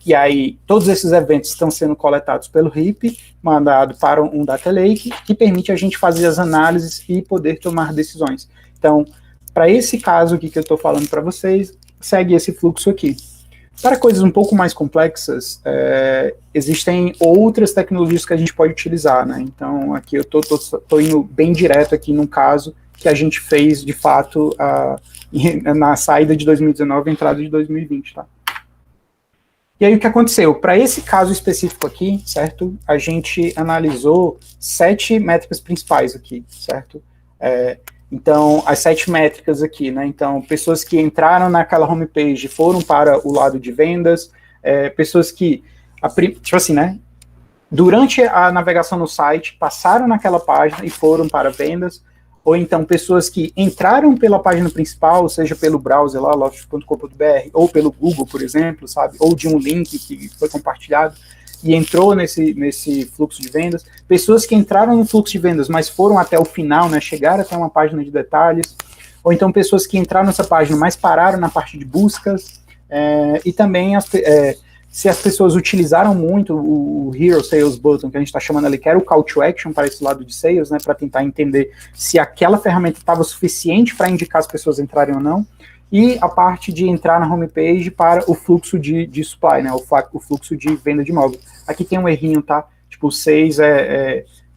E aí, todos esses eventos estão sendo coletados pelo HIP, mandado para um Data Lake, que permite a gente fazer as análises e poder tomar decisões. Então, para esse caso aqui que eu estou falando para vocês, segue esse fluxo aqui. Para coisas um pouco mais complexas, existem outras tecnologias que a gente pode utilizar, né? Então, aqui eu estou indo bem direto aqui num caso que a gente fez, de fato, na saída de 2019 e entrada de 2020, tá? E aí, o que aconteceu? Para esse caso específico aqui, certo? A gente analisou 7 métricas principais aqui, certo? Então, as 7 métricas aqui, né? Então, pessoas que entraram naquela homepage foram para o lado de vendas, pessoas que, tipo assim, né? Durante a navegação no site, passaram naquela página e foram para vendas, ou então pessoas que entraram pela página principal, seja pelo browser lá, loft.com.br, ou pelo Google, por exemplo, sabe, ou de um link que foi compartilhado e entrou nesse fluxo de vendas, pessoas que entraram no fluxo de vendas, mas foram até o final, né, chegaram até uma página de detalhes, ou então pessoas que entraram nessa página, mas pararam na parte de buscas, e também se as pessoas utilizaram muito o Hero Sales Button, que a gente está chamando ali, que era o call to action para esse lado de sales, né, para tentar entender se aquela ferramenta estava suficiente para indicar as pessoas entrarem ou não, e a parte de entrar na homepage para o fluxo de supply, né, o fluxo de venda de imóvel. Aqui tem um errinho, tá? Tipo, o 6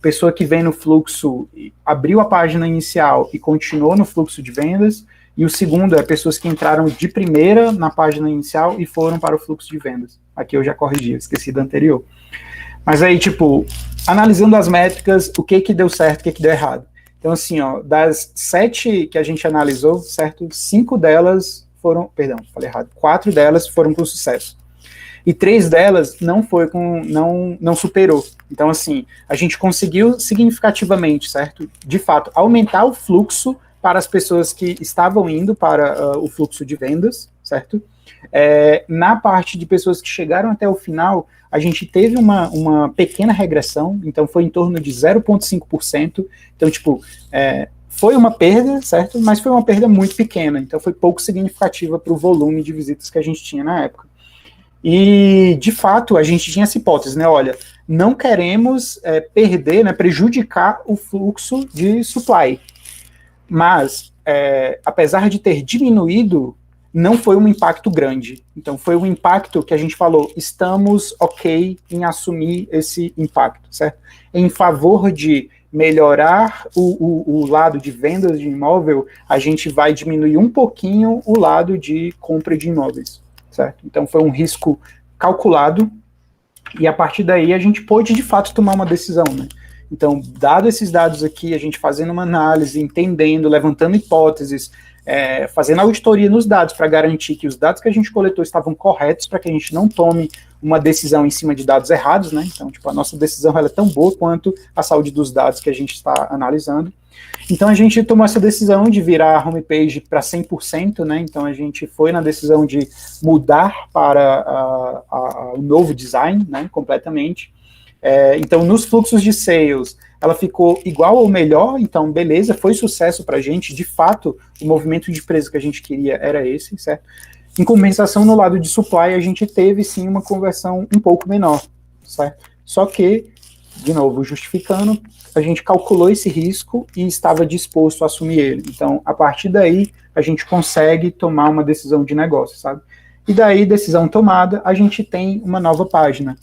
pessoa que vem no fluxo, abriu a página inicial e continuou no fluxo de vendas, e o segundo é pessoas que entraram de primeira na página inicial e foram para o fluxo de vendas. Aqui eu já corrigi, eu esqueci da anterior. Mas aí, tipo, analisando as métricas, o que deu certo, o que deu errado. Então, assim, ó, das 7 que a gente analisou, certo? 5 delas foram, perdão, falei errado, 4 delas foram com sucesso. E 3 delas não superou. Então, assim, a gente conseguiu significativamente, certo? De fato, aumentar o fluxo para as pessoas que estavam indo para o fluxo de vendas, certo? Na parte de pessoas que chegaram até o final, a gente teve uma pequena regressão, então foi em torno de 0,5%, então, tipo, foi uma perda, certo? Mas foi uma perda muito pequena, então foi pouco significativa para o volume de visitas que a gente tinha na época. E, de fato, a gente tinha essa hipótese, né, olha, não queremos perder, né, prejudicar o fluxo de supply, mas, apesar de ter diminuído, não foi um impacto grande. Então, foi um impacto que a gente falou, estamos ok em assumir esse impacto, certo? Em favor de melhorar o lado de vendas de imóvel, a gente vai diminuir um pouquinho o lado de compra de imóveis, certo? Então, foi um risco calculado, e a partir daí a gente pôde, de fato, tomar uma decisão, né? Então, dado esses dados aqui, a gente fazendo uma análise, entendendo, levantando hipóteses, fazendo auditoria nos dados para garantir que os dados que a gente coletou estavam corretos, para que a gente não tome uma decisão em cima de dados errados, né? Então, tipo, a nossa decisão ela é tão boa quanto a saúde dos dados que a gente está analisando. Então, a gente tomou essa decisão de virar a homepage para 100%, né? Então, a gente foi na decisão de mudar para o novo design, né? Completamente. Então, nos fluxos de sales, ela ficou igual ou melhor, então, beleza, foi sucesso para a gente, de fato, o movimento de preço que a gente queria era esse, certo? Em compensação, no lado de supply, a gente teve, sim, uma conversão um pouco menor, certo? Só que, de novo, justificando, a gente calculou esse risco e estava disposto a assumir ele. Então, a partir daí, a gente consegue tomar uma decisão de negócio, sabe? E daí, decisão tomada, a gente tem uma nova página.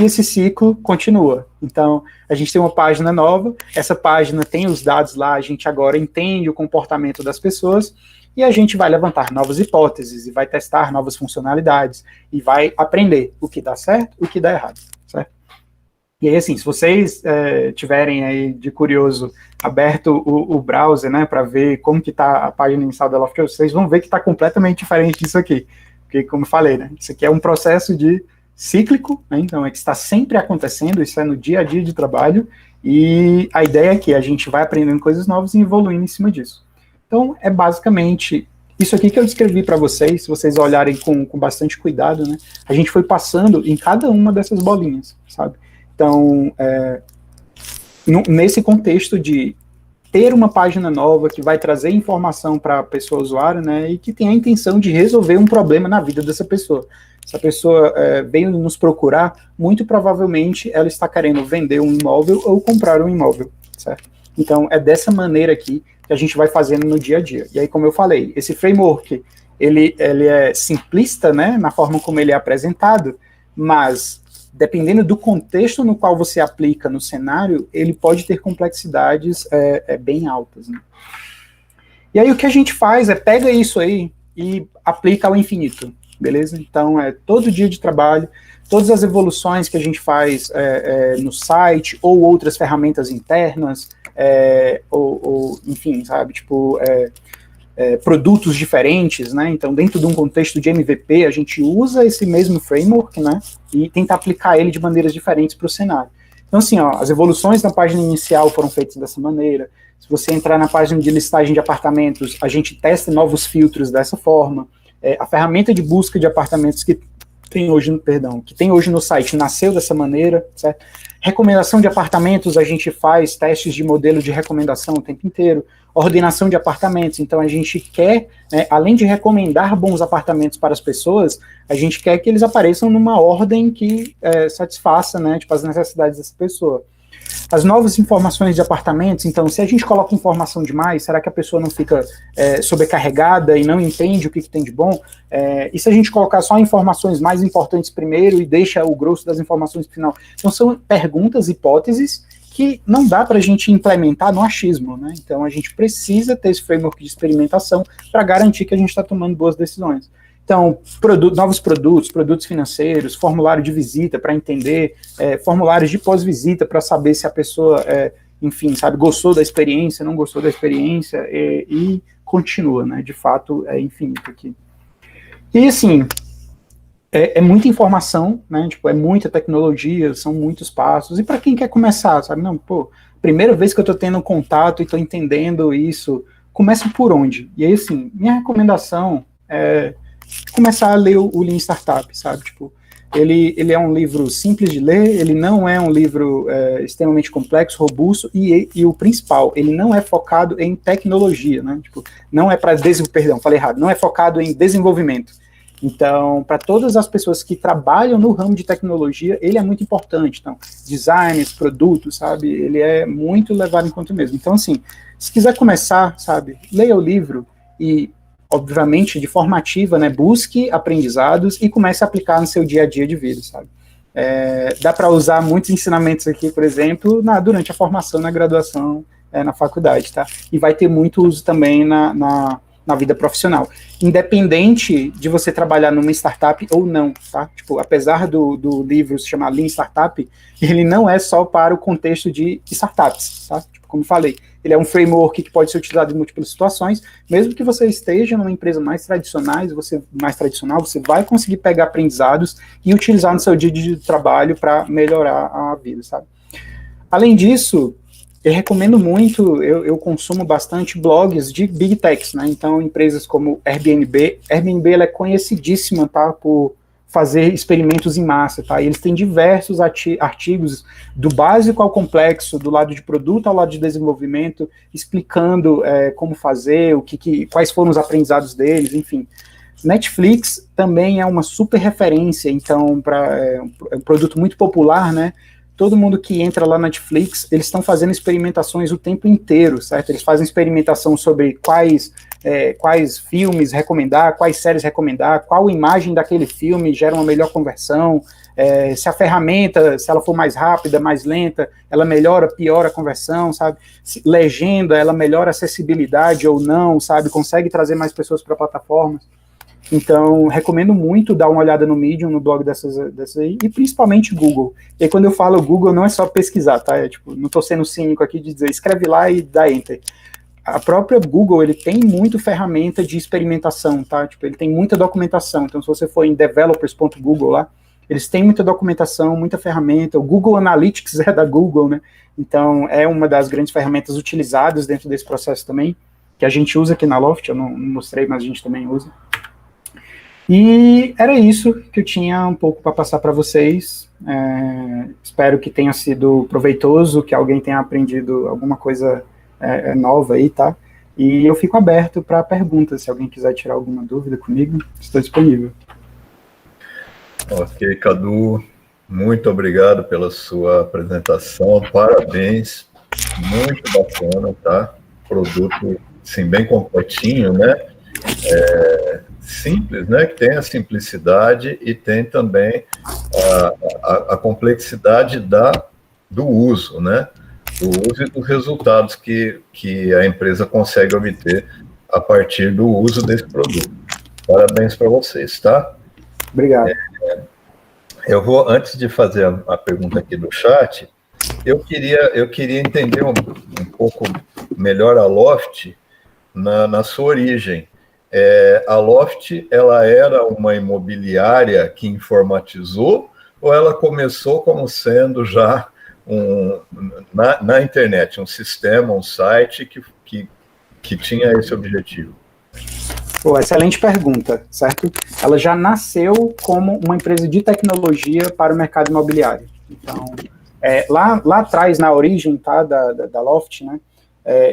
E esse ciclo continua. Então, a gente tem uma página nova, essa página tem os dados lá, a gente agora entende o comportamento das pessoas, e a gente vai levantar novas hipóteses, e vai testar novas funcionalidades, e vai aprender o que dá certo e o que dá errado, certo? E aí, assim, se vocês tiverem aí, de curioso, aberto o browser, né, para ver como que está a página inicial da Loft, vocês vão ver que está completamente diferente disso aqui. Porque, como eu falei, né, isso aqui é um processo de cíclico, né? Então é que está sempre acontecendo, isso é no dia a dia de trabalho, e a ideia é que a gente vai aprendendo coisas novas e evoluindo em cima disso. Então é basicamente isso aqui que eu descrevi para vocês, se vocês olharem com bastante cuidado, né? A gente foi passando em cada uma dessas bolinhas, sabe? Então, nesse contexto de ter uma página nova que vai trazer informação para a pessoa usuária, né, e que tem a intenção de resolver um problema na vida dessa pessoa. Se a pessoa veio nos procurar, muito provavelmente ela está querendo vender um imóvel ou comprar um imóvel, certo? Então, é dessa maneira aqui que a gente vai fazendo no dia a dia. E aí, como eu falei, esse framework, ele é simplista, né, na forma como ele é apresentado, mas dependendo do contexto no qual você aplica no cenário, ele pode ter complexidades bem altas, né? E aí o que a gente faz é pega isso aí e aplica ao infinito, beleza? Então, todo dia de trabalho, todas as evoluções que a gente faz no site, ou outras ferramentas internas, ou enfim, sabe, tipo, produtos diferentes, né? Então, dentro de um contexto de MVP, a gente usa esse mesmo framework, né? E tenta aplicar ele de maneiras diferentes para o cenário. Então, assim, ó, as evoluções na página inicial foram feitas dessa maneira. Se você entrar na página de listagem de apartamentos, a gente testa novos filtros dessa forma. A ferramenta de busca de apartamentos que tem hoje no site nasceu dessa maneira, certo? Recomendação de apartamentos, a gente faz testes de modelo de recomendação o tempo inteiro. Ordenação de apartamentos, então a gente quer, né, além de recomendar bons apartamentos para as pessoas, a gente quer que eles apareçam numa ordem que satisfaça, né, tipo, as necessidades dessa pessoa. As novas informações de apartamentos, então, se a gente coloca informação demais, será que a pessoa não fica sobrecarregada e não entende o que tem de bom? E se a gente colocar só informações mais importantes primeiro e deixa o grosso das informações no final? Então, são perguntas, hipóteses, que não dá para a gente implementar no achismo, né? Então, a gente precisa ter esse framework de experimentação para garantir que a gente está tomando boas decisões. Então, novos produtos financeiros, formulário de visita para entender, formulários de pós-visita para saber se a pessoa, enfim, sabe, gostou da experiência, não gostou da experiência, e continua, né? De fato, é infinito aqui. E, assim, é muita informação, né? Tipo, é muita tecnologia, são muitos passos. E para quem quer começar, sabe? Não, pô, primeira vez que eu estou tendo contato e estou entendendo isso, começa por onde? E aí, assim, minha recomendação é começar a ler o Lean Startup, sabe? Tipo, ele é um livro simples de ler, ele não é um livro extremamente complexo, robusto, e o principal, ele não é focado em tecnologia, né? Tipo, não é para não é focado em desenvolvimento. Então, para todas as pessoas que trabalham no ramo de tecnologia, ele é muito importante. Então, designers, produtos, sabe? Ele é muito levado em conta mesmo. Então, assim, se quiser começar, sabe? Leia o livro e, obviamente, de forma ativa, né? Busque aprendizados e comece a aplicar no seu dia a dia de vida, sabe? Dá para usar muitos ensinamentos aqui, por exemplo, durante a formação, na graduação, na faculdade, tá? E vai ter muito uso também na vida profissional, independente de você trabalhar numa startup ou não, tá? Tipo, apesar do livro se chamar Lean Startup, ele não é só para o contexto de startups, tá? Tipo, como falei, ele é um framework que pode ser utilizado em múltiplas situações, mesmo que você esteja numa empresa mais tradicional, você vai conseguir pegar aprendizados e utilizar no seu dia de trabalho para melhorar a vida, sabe? Além disso, eu recomendo muito, eu consumo bastante blogs de Big Techs, né? Então, empresas como Airbnb ela é conhecidíssima, tá? Por fazer experimentos em massa, tá? E eles têm diversos artigos, do básico ao complexo, do lado de produto ao lado de desenvolvimento, explicando como fazer, quais foram os aprendizados deles, enfim. Netflix também é uma super referência, então, para um produto muito popular, né? Todo mundo que entra lá na Netflix, eles estão fazendo experimentações o tempo inteiro, certo? Eles fazem experimentação sobre quais filmes recomendar, quais séries recomendar, qual imagem daquele filme gera uma melhor conversão, se a ferramenta, se ela for mais rápida, mais lenta, ela melhora, piora a conversão, sabe? Legenda, ela melhora a acessibilidade ou não, sabe? Consegue trazer mais pessoas para a plataforma. Então, recomendo muito dar uma olhada no Medium, no blog dessas aí, e principalmente Google. E aí, quando eu falo Google, não é só pesquisar, tá? Não estou sendo cínico aqui de dizer, escreve lá e dá Enter. A própria Google, ele tem muito ferramenta de experimentação, tá? Tipo, ele tem muita documentação. Então, se você for em developers.google lá, eles têm muita documentação, muita ferramenta. O Google Analytics é da Google, né? Então, é uma das grandes ferramentas utilizadas dentro desse processo também, que a gente usa aqui na Loft, eu não mostrei, mas a gente também usa. E era isso que eu tinha um pouco para passar para vocês. Espero que tenha sido proveitoso, que alguém tenha aprendido alguma coisa nova aí, tá? E eu fico aberto para perguntas, se alguém quiser tirar alguma dúvida comigo, estou disponível. Ok, Cadu, muito obrigado pela sua apresentação, parabéns, muito bacana, tá? Produto, assim, bem completinho, né? Simples, né? Que tem a simplicidade e tem também a complexidade do uso, né? Do uso e dos resultados que a empresa consegue obter a partir do uso desse produto. Parabéns para vocês, tá? Obrigado. Eu vou, antes de fazer a pergunta aqui do chat, eu queria entender um pouco melhor a Loft na sua origem. A Loft, ela era uma imobiliária que informatizou ou ela começou como sendo já na internet, um sistema, um site que tinha esse objetivo? Pô, excelente pergunta, certo? Ela já nasceu como uma empresa de tecnologia para o mercado imobiliário. Então, lá atrás, na origem, tá, da Loft, né,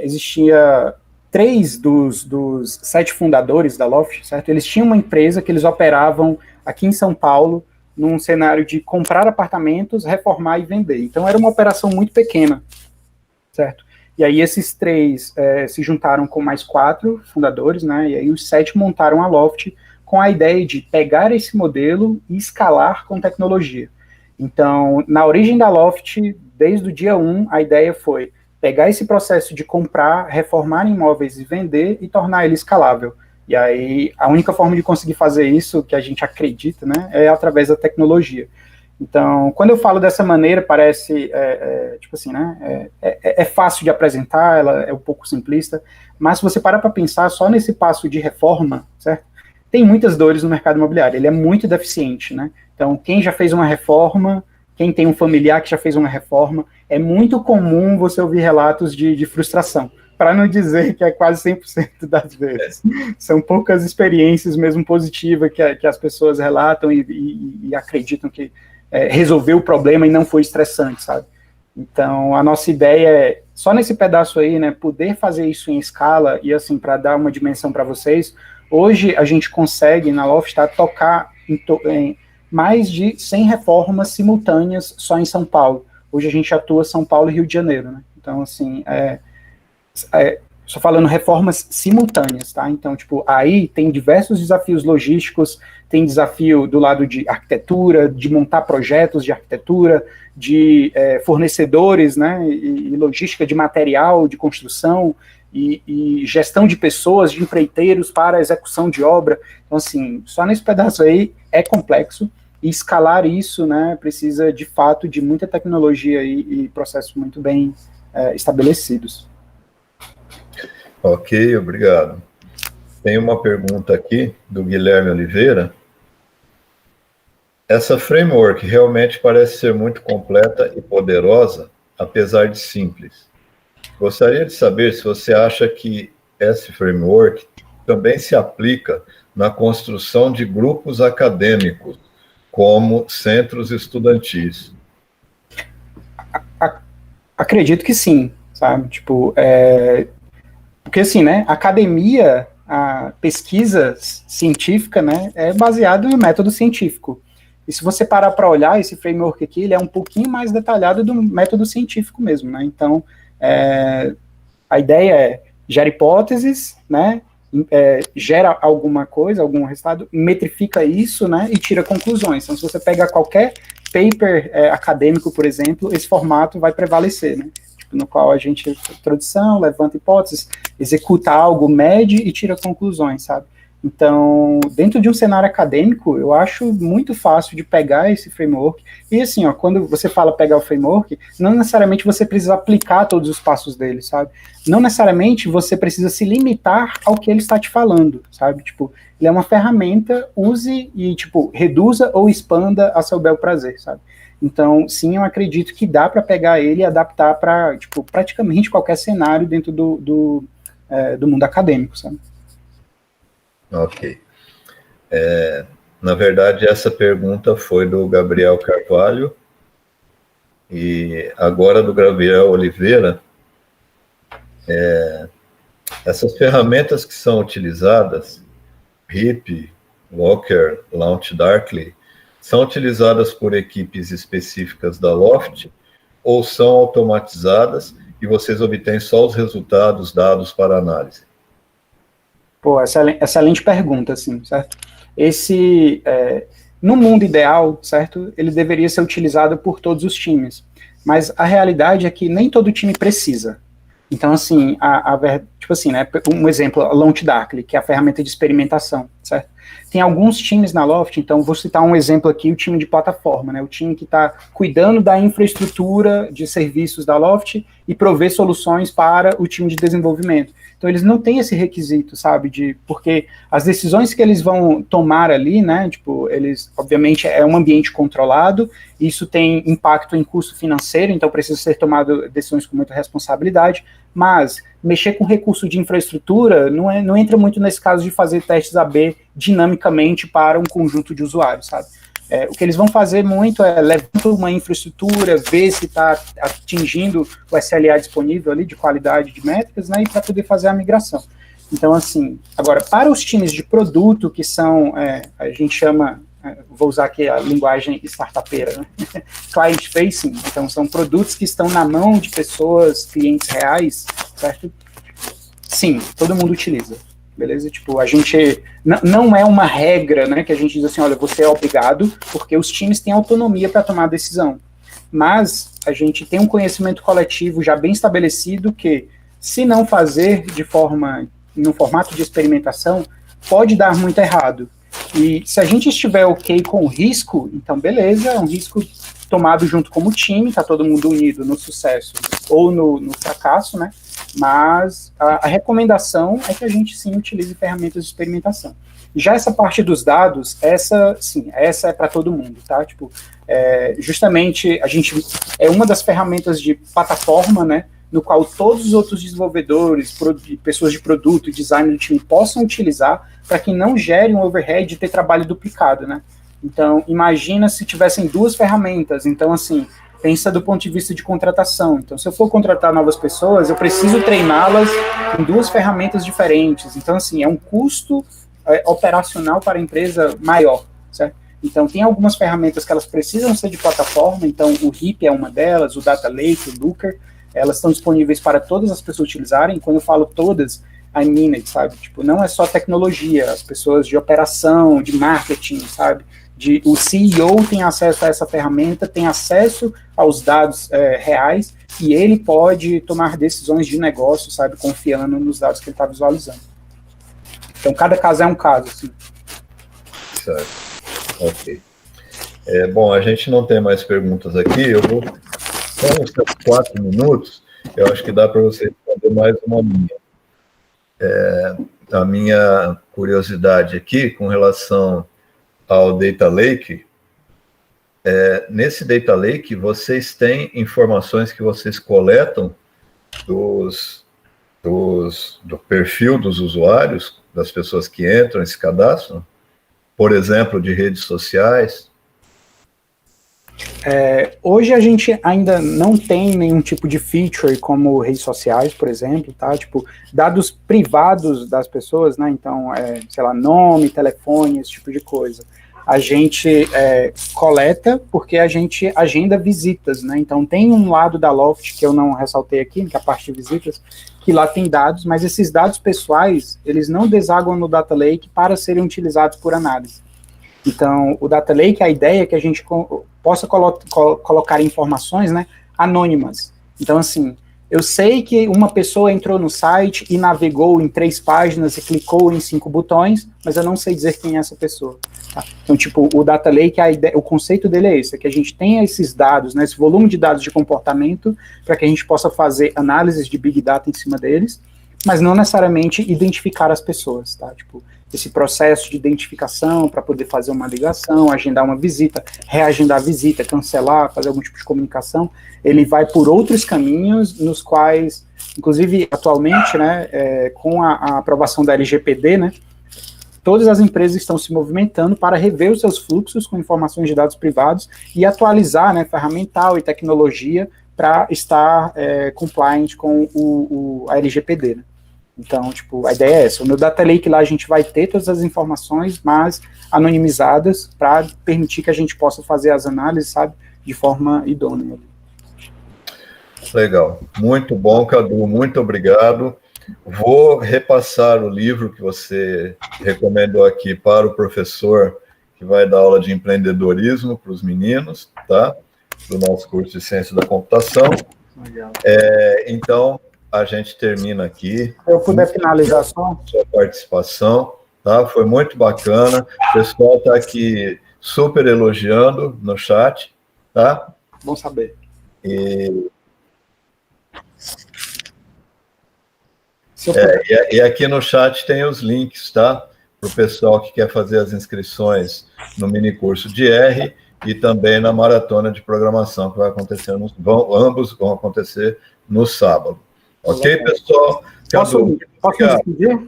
existia 3 dos 7 fundadores da Loft, certo? Eles tinham uma empresa que eles operavam aqui em São Paulo, num cenário de comprar apartamentos, reformar e vender. Então, era uma operação muito pequena, certo? E aí esses 3 se juntaram com mais 4 fundadores, né? E aí os 7 montaram a Loft com a ideia de pegar esse modelo e escalar com tecnologia. Então, na origem da Loft, desde o dia 1, a ideia foi pegar esse processo de comprar, reformar imóveis e vender e tornar ele escalável. E aí, a única forma de conseguir fazer isso, que a gente acredita, né, é através da tecnologia. Então, quando eu falo dessa maneira, parece, tipo assim, né, é fácil de apresentar, ela é um pouco simplista, mas se você parar para pensar só nesse passo de reforma, certo? Tem muitas dores no mercado imobiliário, ele é muito deficiente, né? Então, quem já fez uma reforma, quem tem um familiar que já fez uma reforma, é muito comum você ouvir relatos de frustração, para não dizer que é quase 100% das vezes. São poucas experiências mesmo positivas que as pessoas relatam e acreditam que resolveu o problema e não foi estressante, sabe? Então, a nossa ideia é, só nesse pedaço aí, né, poder fazer isso em escala, e assim, para dar uma dimensão para vocês, hoje a gente consegue, na Loft, tocar em mais de 100 reformas simultâneas só em São Paulo. Hoje a gente atua São Paulo e Rio de Janeiro, né? Então, assim, só falando reformas simultâneas, tá? Então, tipo, aí tem diversos desafios logísticos, tem desafio do lado de arquitetura, de montar projetos de arquitetura, de fornecedores, né, e logística de material, de construção, e gestão de pessoas, de empreiteiros para a execução de obra. Então, assim, só nesse pedaço aí é complexo, e escalar isso, né, precisa, de fato, de muita tecnologia e processos muito bem estabelecidos. Ok, obrigado. Tem uma pergunta aqui do Guilherme Oliveira. Essa framework realmente parece ser muito completa e poderosa, apesar de simples. Gostaria de saber se você acha que esse framework também se aplica na construção de grupos acadêmicos, como centros estudantis. Acredito que sim, sabe? Tipo, porque assim, né, academia, a pesquisa científica, né, é baseada no método científico. E se você parar para olhar, esse framework aqui, ele é um pouquinho mais detalhado do método científico mesmo, né? Então, a ideia é gera hipóteses, né, gera alguma coisa, algum resultado, metrifica isso, né, e tira conclusões. Então, se você pega qualquer paper acadêmico, por exemplo, esse formato vai prevalecer, né? No qual a gente introdução, levanta hipóteses, executa algo, mede e tira conclusões, sabe? Então, dentro de um cenário acadêmico, eu acho muito fácil de pegar esse framework, e assim, ó, quando você fala pegar o framework, não necessariamente você precisa aplicar todos os passos dele, sabe? Não necessariamente você precisa se limitar ao que ele está te falando, sabe? Tipo, ele é uma ferramenta, use e, tipo, reduza ou expanda a seu bel prazer, sabe? Então, sim, eu acredito que dá para pegar ele e adaptar para, tipo, praticamente qualquer cenário dentro do mundo acadêmico, sabe? Ok. Na verdade, essa pergunta foi do Gabriel Carvalho, e agora do Gabriel Oliveira. Essas ferramentas que são utilizadas, RIP, Walker, Launch Darkly, são utilizadas por equipes específicas da Loft ou são automatizadas e vocês obtêm só os resultados dados para análise? Pô, excelente pergunta, assim, certo? No mundo ideal, certo, ele deveria ser utilizado por todos os times, mas a realidade é que nem todo time precisa. Então, assim, tipo assim, né, um exemplo, a Launch Darkly, que é a ferramenta de experimentação, certo? Tem alguns times na Loft, então vou citar um exemplo aqui, o time de plataforma, né, o time que está cuidando da infraestrutura de serviços da Loft e prover soluções para o time de desenvolvimento. Então, eles não têm esse requisito, sabe, porque as decisões que eles vão tomar ali, né, tipo, eles, obviamente, é um ambiente controlado, isso tem impacto em custo financeiro, então precisa ser tomado decisões com muita responsabilidade, mas mexer com recurso de infraestrutura não entra muito nesse caso de fazer testes AB dinamicamente para um conjunto de usuários, sabe? O que eles vão fazer muito é levantar uma infraestrutura, ver se está atingindo o SLA disponível ali de qualidade de métricas, né, e para poder fazer a migração. Então, assim, agora, para os times de produto, que são, a gente chama, vou usar aqui a linguagem startupeira, né, client facing, então são produtos que estão na mão de pessoas, clientes reais, certo? Sim, todo mundo utiliza. Beleza? Tipo, a gente não é uma regra, né, que a gente diz assim, olha, você é obrigado, porque os times têm autonomia para tomar a decisão. Mas a gente tem um conhecimento coletivo já bem estabelecido que, se não fazer no formato de experimentação, pode dar muito errado. E se a gente estiver ok com o risco, então beleza, é um risco tomado junto como time, está todo mundo unido no sucesso ou no fracasso, né? Mas a recomendação é que a gente sim utilize ferramentas de experimentação. Já essa parte dos dados, essa é para todo mundo, tá? Tipo, justamente a gente é uma das ferramentas de plataforma, né? No qual todos os outros desenvolvedores, pessoas de produto e design do time possam utilizar para que não gere um overhead de ter trabalho duplicado, né? Então, imagina se tivessem duas ferramentas. Então, assim, pensa do ponto de vista de contratação. Então, se eu for contratar novas pessoas, eu preciso treiná-las em duas ferramentas diferentes. Então, assim, é um custo operacional para a empresa maior, certo? Então, tem algumas ferramentas que elas precisam ser de plataforma. Então, o RIP é uma delas, o Data Lake, o Looker, elas estão disponíveis para todas as pessoas utilizarem. Quando eu falo todas, I mean it, sabe? Tipo, não é só tecnologia, as pessoas de operação, de marketing, sabe? O CEO tem acesso a essa ferramenta, tem acesso aos dados reais, e ele pode tomar decisões de negócio, sabe, confiando nos dados que ele está visualizando. Então, cada caso é um caso, assim. Certo. Ok. Bom, a gente não tem mais perguntas aqui, eu vou, só uns 4 minutos, eu acho que dá para você responder mais uma minha. A minha curiosidade aqui, com relação ao Data Lake, nesse Data Lake, vocês têm informações que vocês coletam do perfil dos usuários, das pessoas que entram e se cadastram, por exemplo, de redes sociais? Hoje a gente ainda não tem nenhum tipo de feature como redes sociais, por exemplo, tá? Tipo, dados privados das pessoas, né? Então, sei lá, nome, telefone, esse tipo de coisa. A gente coleta porque a gente agenda visitas, né? Então, tem um lado da Loft que eu não ressaltei aqui, que é a parte de visitas, que lá tem dados, mas esses dados pessoais, eles não desaguam no Data Lake para serem utilizados por análise. Então, o Data Lake, a ideia é que a gente possa colocar informações, né, anônimas. Então, assim, eu sei que uma pessoa entrou no site e navegou em 3 páginas e clicou em 5 botões, mas eu não sei dizer quem é essa pessoa. Tá? Então, tipo, o Data Lake, o conceito dele é esse, é que a gente tenha esses dados, né, esse volume de dados de comportamento, para que a gente possa fazer análises de Big Data em cima deles, mas não necessariamente identificar as pessoas, tá? Tipo, esse processo de identificação para poder fazer uma ligação, agendar uma visita, reagendar a visita, cancelar, fazer algum tipo de comunicação, ele vai por outros caminhos, nos quais, inclusive, atualmente, né, com a aprovação da LGPD, né, todas as empresas estão se movimentando para rever os seus fluxos com informações de dados privados e atualizar, né, ferramental e tecnologia para estar compliant com a LGPD, né. Então, tipo, a ideia é essa. No Data Lake lá a gente vai ter todas as informações, mas anonimizadas, para permitir que a gente possa fazer as análises, sabe, de forma idônea. Legal. Muito bom, Cadu. Muito obrigado. Vou repassar o livro que você recomendou aqui para o professor que vai dar aula de empreendedorismo para os meninos, tá? Do nosso curso de Ciência da Computação. Legal. Então, a gente termina aqui. Se eu puder finalizar só. Sua participação, tá? Foi muito bacana. O pessoal está aqui super elogiando no chat, tá? Bom saber. E Se eu puder. E aqui no chat tem os links, tá? Para o pessoal que quer fazer as inscrições no minicurso de R e também na maratona de programação que vai acontecer, ambos vão acontecer no sábado. Ok, pessoal? Posso me despedir?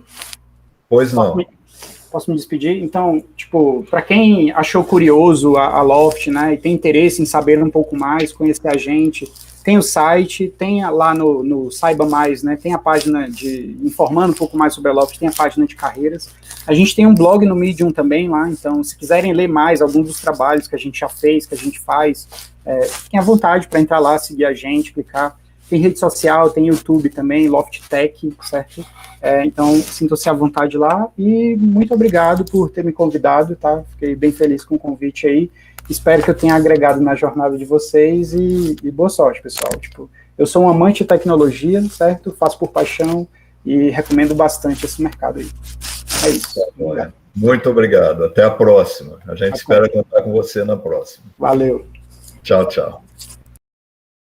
Pois não. Posso me despedir? Então, tipo, para quem achou curioso a Loft, né, e tem interesse em saber um pouco mais, conhecer a gente, tem o site, tem lá no Saiba Mais, né, tem a página informando um pouco mais sobre a Loft, tem a página de carreiras. A gente tem um blog no Medium também lá, então, se quiserem ler mais alguns dos trabalhos que a gente já fez, que a gente faz, fiquem à vontade para entrar lá, seguir a gente, clicar. Tem rede social, tem YouTube também, Loft Tech, certo? Então, sintam-se à vontade lá e muito obrigado por ter me convidado, tá? Fiquei bem feliz com o convite aí. Espero que eu tenha agregado na jornada de vocês e boa sorte, pessoal. Tipo, eu sou um amante de tecnologia, certo? Faço por paixão e recomendo bastante esse mercado aí. É isso. Muito obrigado. Até a próxima. A gente espera contar com você na próxima. Valeu. Tchau, tchau.